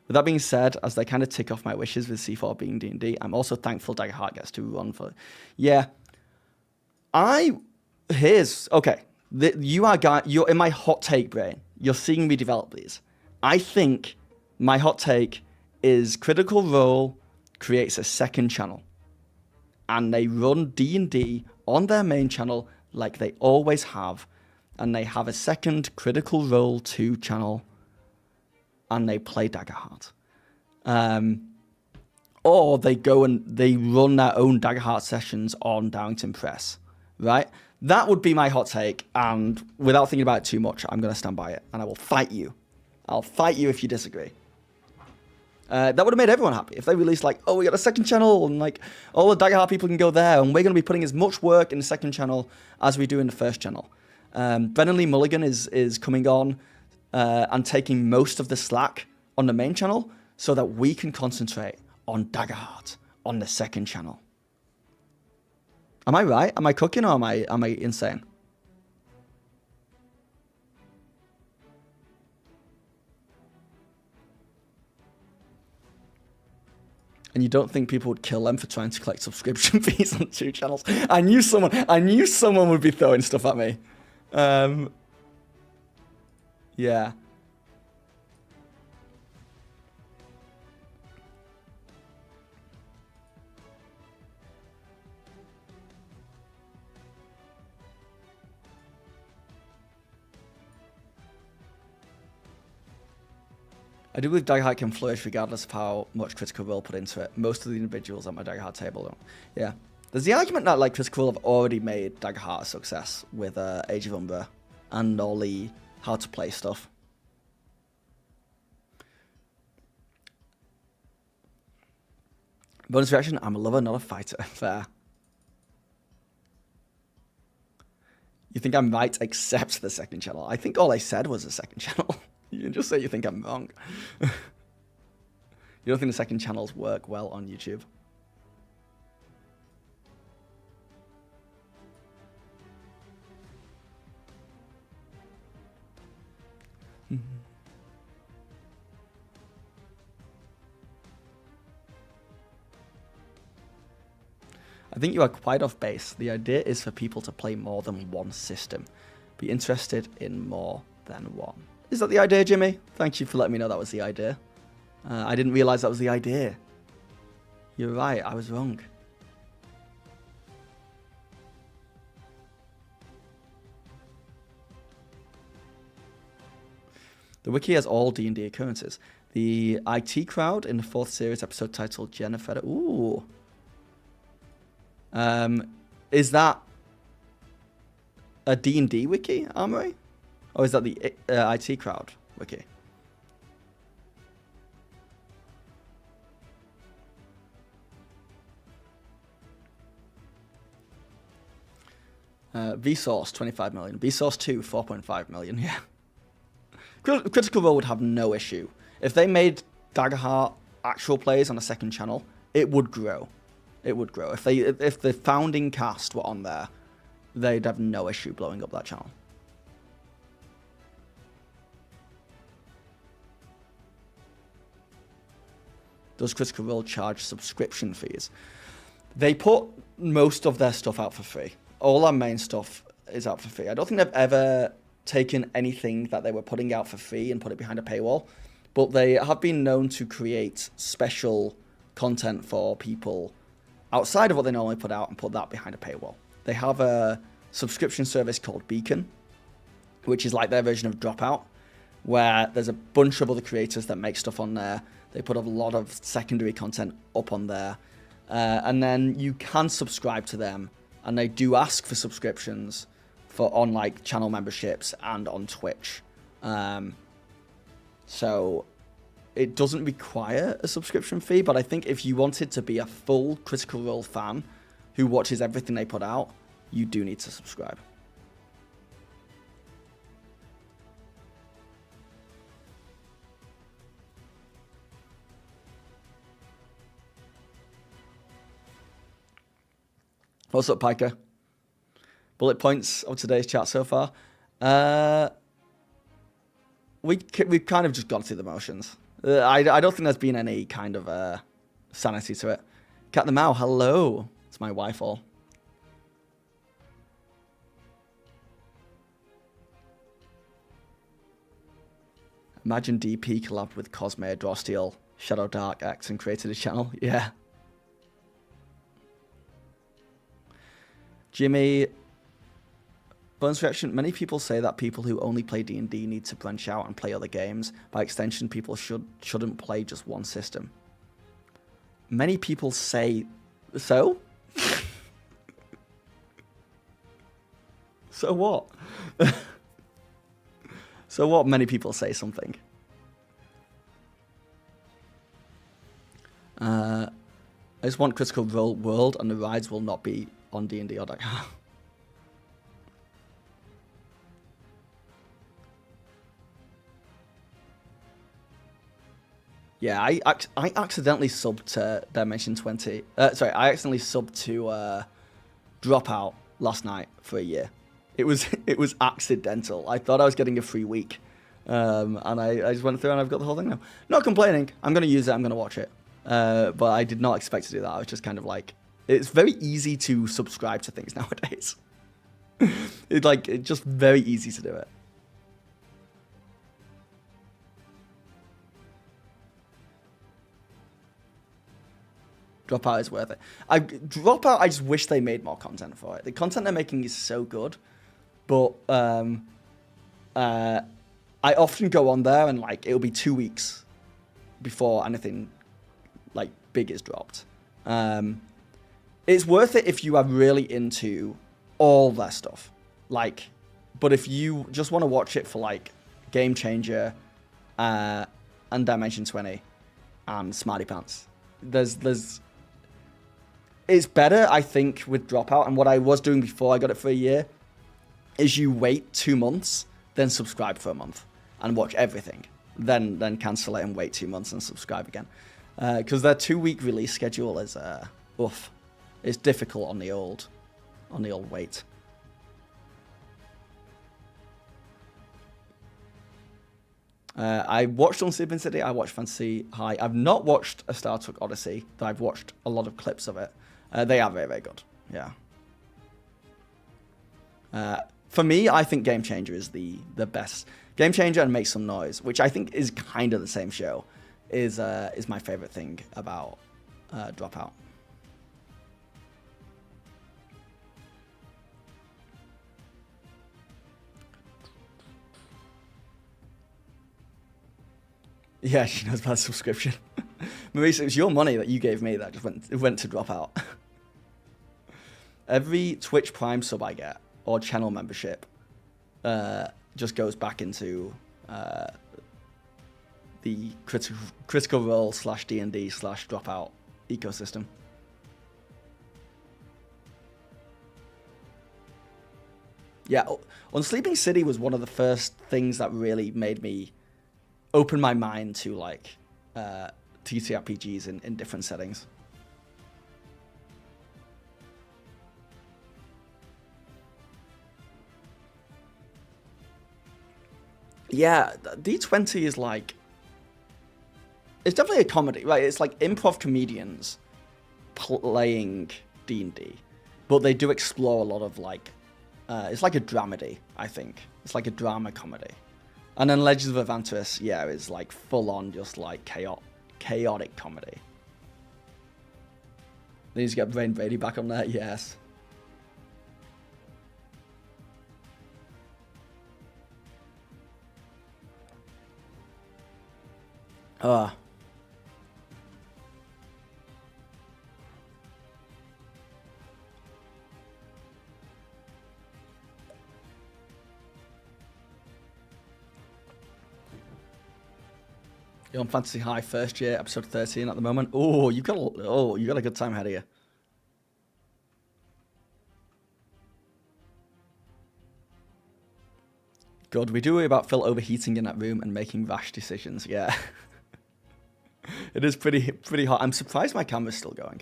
With that being said, as they kind of tick off my wishes with C4 being D&D, I'm also thankful Daggerheart gets to run for... Yeah. Okay. You're in my hot take brain. You're seeing me develop these. I think my hot take is Critical Role creates a second channel. And they run D&D on their main channel like they always have. And they have a second Critical Role 2 channel. And they play Daggerheart. Or they go and they run their own Daggerheart sessions on Darrington Press. Right? That would be my hot take. And without thinking about it too much, I'm going to stand by it. And I will fight you. I'll fight you if you disagree. That would have made everyone happy. If they released like, oh, we got a second channel, and like all the Daggerheart people can go there, and we're going to be putting as much work in the second channel as we do in the first channel. Brennan Lee Mulligan is coming on and taking most of the slack on the main channel so that we can concentrate on Daggerheart on the second channel. Am I right? Am I cooking, or am I insane? And you don't think people would kill them for trying to collect subscription fees on two channels? I knew someone would be throwing stuff at me. Yeah. I do believe Daggerheart can flourish regardless of how much Critical Role put into it. Most of the individuals at my Daggerheart table don't. Yeah. There's the argument that like Critical Role have already made Daggerheart a success with Age of Umbra and all the how to play stuff. Bonus reaction, I'm a lover, not a fighter. Fair. You think I'm right except the second channel? I think all I said was the second channel. You can just say you think I'm wrong. You don't think the second channels work well on YouTube? I think you are quite off base. The idea is for people to play more than one system. Be interested in more than one. Is that the idea, Jimmy? Thank you for letting me know that was the idea. I didn't realize that was the idea. You're right, I was wrong. The wiki has all D&D occurrences. The IT crowd in the 4th series episode titled Jennifer. Ooh. Is that a D&D wiki, Armory? Or is that the IT crowd wiki? Vsauce, 25 million. Vsauce 2, 4.5 million, yeah. Critical Role would have no issue. If they made Daggerheart actual plays on a second channel, it would grow. It would grow. If the founding cast were on there, they'd have no issue blowing up that channel. Does Critical Role charge subscription fees? They put most of their stuff out for free. All our main stuff is out for free. I don't think they've ever taken anything that they were putting out for free and put it behind a paywall, but they have been known to create special content for people outside of what they normally put out and put that behind a paywall. They have a subscription service called Beacon, which is like their version of Dropout, where there's a bunch of other creators that make stuff on there. They put a lot of secondary content up on there, and then you can subscribe to them, and they do ask for subscriptions on like channel memberships and on Twitch. So it doesn't require a subscription fee, but I think if you wanted to be a full Critical Role fan who watches everything they put out, you do need to subscribe. What's up, Piker? Bullet points of today's chat so far. We've kind of just gone through the motions. I don't think there's been any kind of sanity to it. Cat the Mao, hello. It's my wife all. Imagine DP collabed with Cosme, Drawsteel, Shadow Dark X and created a channel. Yeah. Jimmy, Bones Reaction, many people say that people who only play D&D need to branch out and play other games. By extension, people shouldn't play just one system. Many people say so? So what? So what? Many people say something. I just want Critical Role World and the rides will not be on D&D or Daggerheart. Yeah, I accidentally subbed to Dimension 20. Sorry, I accidentally subbed to Dropout last night for a year. It was accidental. I thought I was getting a free week, and I just went through and I've got the whole thing now. Not complaining. I'm going to use it. I'm going to watch it. But I did not expect to do that. I was just kind of like, it's very easy to subscribe to things nowadays. It's just very easy to do it. Dropout is worth it. Dropout, I just wish they made more content for it. The content they're making is so good, but I often go on there and like it'll be 2 weeks before anything like big is dropped. It's worth it if you are really into all their stuff. Like, but if you just want to watch it for like Game Changer and Dimension 20 and Smarty Pants, it's better, I think, with Dropout. And what I was doing before I got it for a year is you wait 2 months, then subscribe for a month and watch everything. Then cancel it and wait 2 months and subscribe again. Because their 2-week release schedule is oof. It's difficult on the old wait. I watched Unsleeping City. I watched Fantasy High. I've not watched A Star Trek Odyssey, though I've watched a lot of clips of it. They are very, very good. Yeah. For me, I think Game Changer is the best. Game Changer and Make Some Noise, which I think is kind of the same show, is my favorite thing about Dropout. Yeah, she knows about the subscription. Maurice, it was your money that you gave me that just went to drop out. Every Twitch Prime sub I get, or channel membership, just goes back into the Critical Role /D&D/dropout ecosystem. Yeah, Unsleeping City was one of the first things that really made me open my mind to like TTRPGs in different settings. Yeah, D20 is like, it's definitely a comedy, right? It's like improv comedians playing D&D, but they do explore a lot of like, it's like a dramedy, I think. It's like a drama comedy. And then Legends of Avantis, yeah, is like full on just like chaotic comedy. They need to get Brain Brady back on there, yes. You're on Fantasy High first year, episode 13 at the moment. Oh, you got a good time ahead of you. God, we do worry about Phil overheating in that room and making rash decisions. Yeah. It is pretty hot. I'm surprised my camera's still going.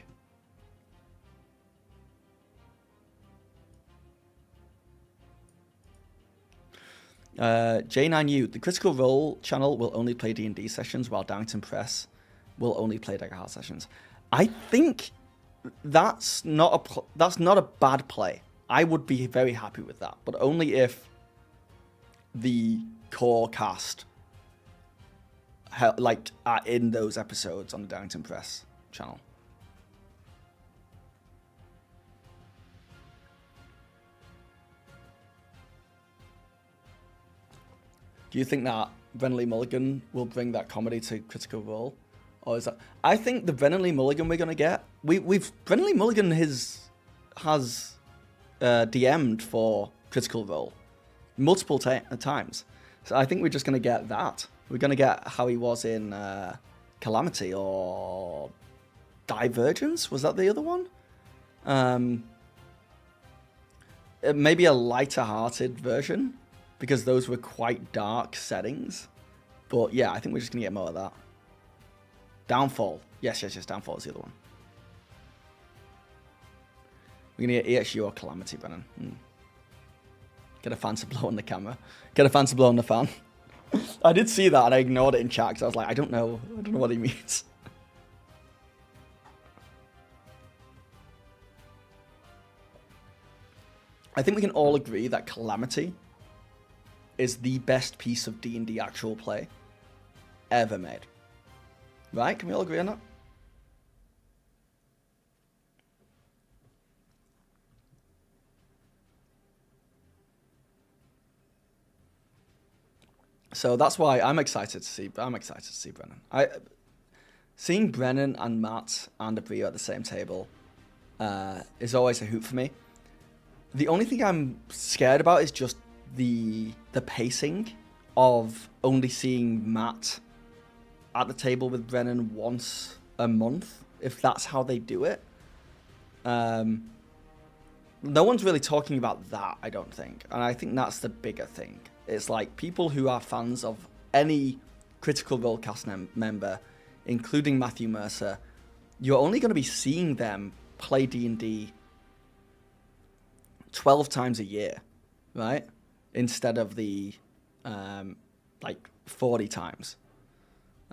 J9U, the Critical Role channel will only play D&D sessions, while Darrington Press will only play Daggerheart sessions. I think that's not a bad play. I would be very happy with that, but only if the core cast are in those episodes on the Darrington Press channel. Do you think that Brennan Lee Mulligan will bring that comedy to Critical Role? Or is that... I think the Brennan Lee Mulligan we're going to get... Brennan Lee Mulligan has DM'd for Critical Role multiple times. So I think we're just going to get that. We're going to get how he was in Calamity or Divergence. Was that the other one? Maybe a lighter-hearted version, because those were quite dark settings. But yeah, I think we're just going to get more of that. Downfall. Yes, Downfall is the other one. We're going to get EXU or Calamity, Brennan. Get a fan to blow on the camera. Get a fan to blow on the fan. I did see that and I ignored it in chat because I was like, I don't know what he means. I think we can all agree that Calamity is the best piece of D&D actual play ever made. Right? Can we all agree on that? So that's why I'm excited to see Brennan. Seeing Brennan and Matt and Abrio at the same table is always a hoot for me. The only thing I'm scared about is just the pacing of only seeing Matt at the table with Brennan once a month, if that's how they do it. No one's really talking about that, I don't think. And I think that's the bigger thing. It's like people who are fans of any Critical Role cast member, including Matthew Mercer, you're only going to be seeing them play D&D 12 times a year, right? Instead of the 40 times.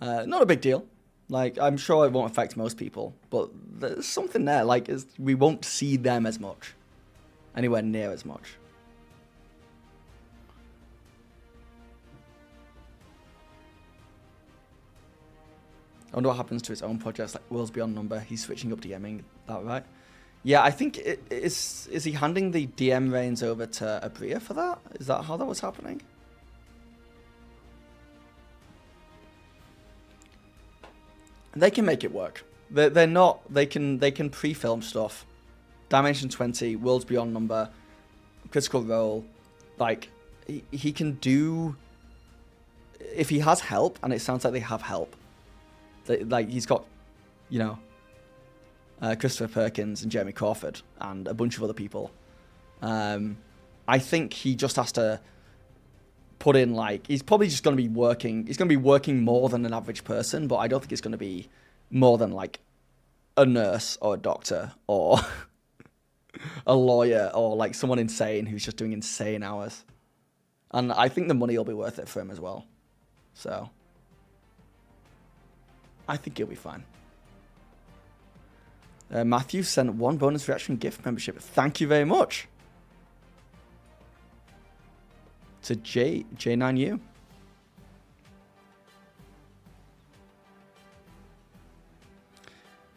Not a big deal. Like, I'm sure it won't affect most people, but there's something there. Like, we won't see them as much, anywhere near as much. I wonder what happens to his own projects, like Worlds Beyond Number. He's switching up DMing, that right? Yeah, I think is he handing the DM reins over to Abria for that? Is that how that was happening? They can make it work. They're not. They can pre-film stuff. Dimension 20, Worlds Beyond Number, Critical Role, like he can do. If he has help, and it sounds like they have help. Like he's got, you know, Christopher Perkins and Jeremy Crawford and a bunch of other people. I think he just has to put in, like, he's probably just going to be working. He's going to be working more than an average person, but I don't think it's going to be more than like a nurse or a doctor or a lawyer or like someone insane who's just doing insane hours. And I think the money will be worth it for him as well. So I think he'll be fine. Matthew sent 1 bonus reaction gift membership. Thank you very much. To J9U.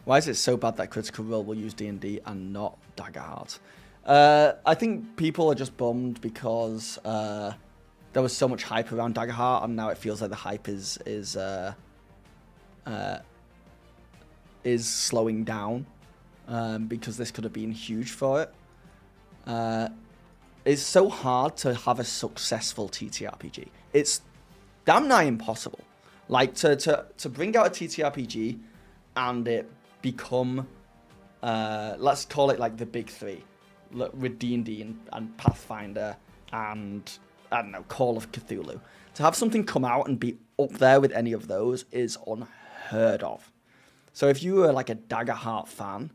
Why is it so bad that Critical Role will use D&D and not Daggerheart? I think people are just bummed because there was so much hype around Daggerheart, and now it feels like the hype is slowing down because this could have been huge for it. It's so hard to have a successful TTRPG. It's damn nigh impossible. Like to bring out a TTRPG and it become, let's call it like the big three, with D&D and Pathfinder and, I don't know, Call of Cthulhu. To have something come out and be up there with any of those is unheard of. So if you were like a Daggerheart fan,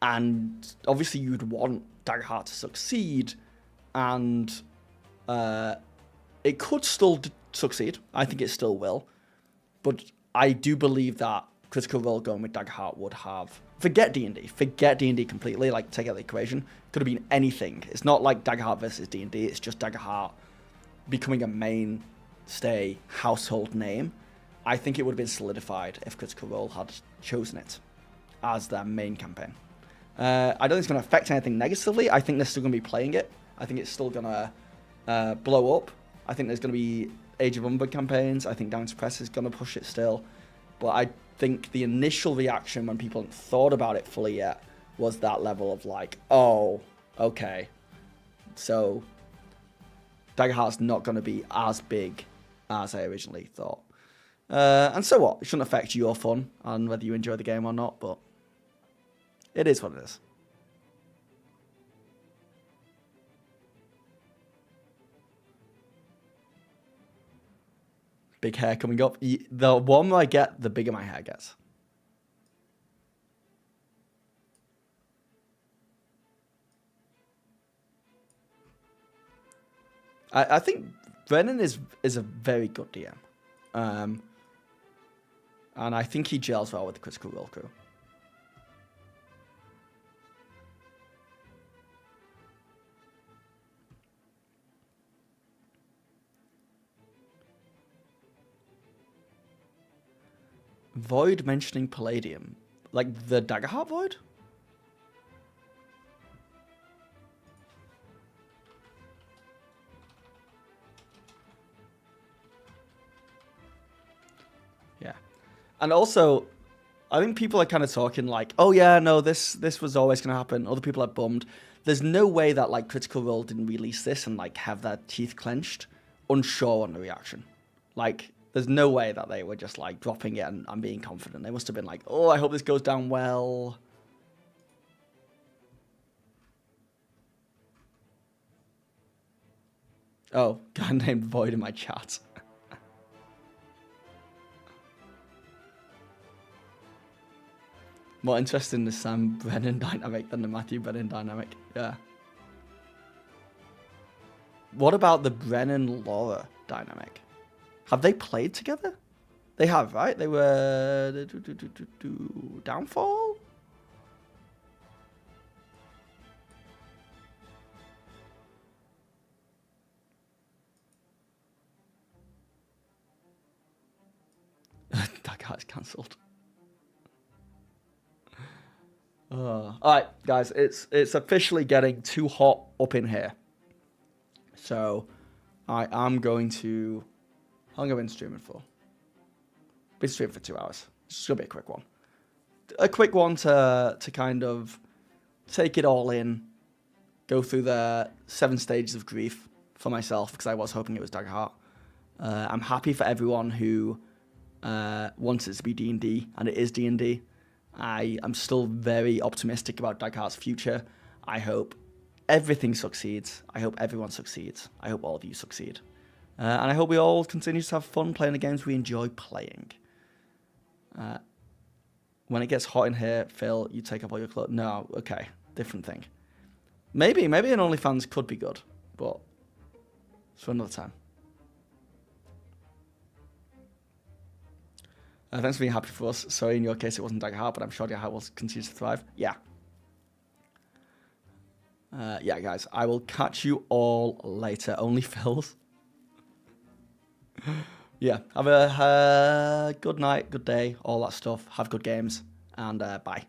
and obviously you'd want Daggerheart to succeed, and it could still succeed. I think it still will. But I do believe that Critical Role going with Daggerheart would have... Forget D&D. Forget D&D completely. Like, take out the equation. Could have been anything. It's not like Daggerheart versus D&D. It's just Daggerheart becoming a mainstay household name. I think it would have been solidified if Critical Role had chosen it as their main campaign. I don't think it's going to affect anything negatively. I think they're still going to be playing it. I think it's still going to blow up. I think there's going to be Age of Umber campaigns. I think Downs Press is going to push it still. But I think the initial reaction when people hadn't thought about it fully yet was that level of like, oh, okay. So Daggerheart's not going to be as big as I originally thought. And so what? It shouldn't affect your fun and whether you enjoy the game or not, but it is what it is. Big hair coming up. The warmer I get, the bigger my hair gets. I think Brennan is a very good DM. And I think he gels well with the Critical Role crew. Void mentioning Palladium. Like the Daggerheart Void? Yeah. And also, I think people are kind of talking like, oh yeah, no, this was always going to happen. Other people are bummed. There's no way that like Critical Role didn't release this and like have their teeth clenched, unsure on the reaction. Like, there's no way that they were just like dropping it and being confident. They must have been like, oh, I hope this goes down well. Oh, guy named Void in my chat. More interested in the Sam Brennan dynamic than the Matthew Brennan dynamic. Yeah. What about the Brennan-Laura dynamic? Have they played together? They have, right? They were... Downfall? That guy's cancelled. Alright, guys. It's officially getting too hot up in here. So, I am going to... How long have I been streaming for? Been streaming for 2 hours. It's going to be a quick one. A quick one to kind of take it all in, go through the 7 stages of grief for myself, because I was hoping it was Daggerheart. I'm happy for everyone who wants it to be D&D, and it is D&D. I am still very optimistic about Daggerheart's future. I hope everything succeeds. I hope everyone succeeds. I hope all of you succeed. And I hope we all continue to have fun playing the games we enjoy playing. When it gets hot in here, Phil, you take off all your clothes. No, okay, different thing. Maybe an OnlyFans could be good, but it's for another time. Thanks for being happy for us. Sorry, in your case, it wasn't Daggerheart, but I'm sure Daggerheart will continue to thrive. Yeah. Yeah, guys, I will catch you all later. Only Phil's. Yeah, have a good night, good day, all that stuff. Have good games, and bye.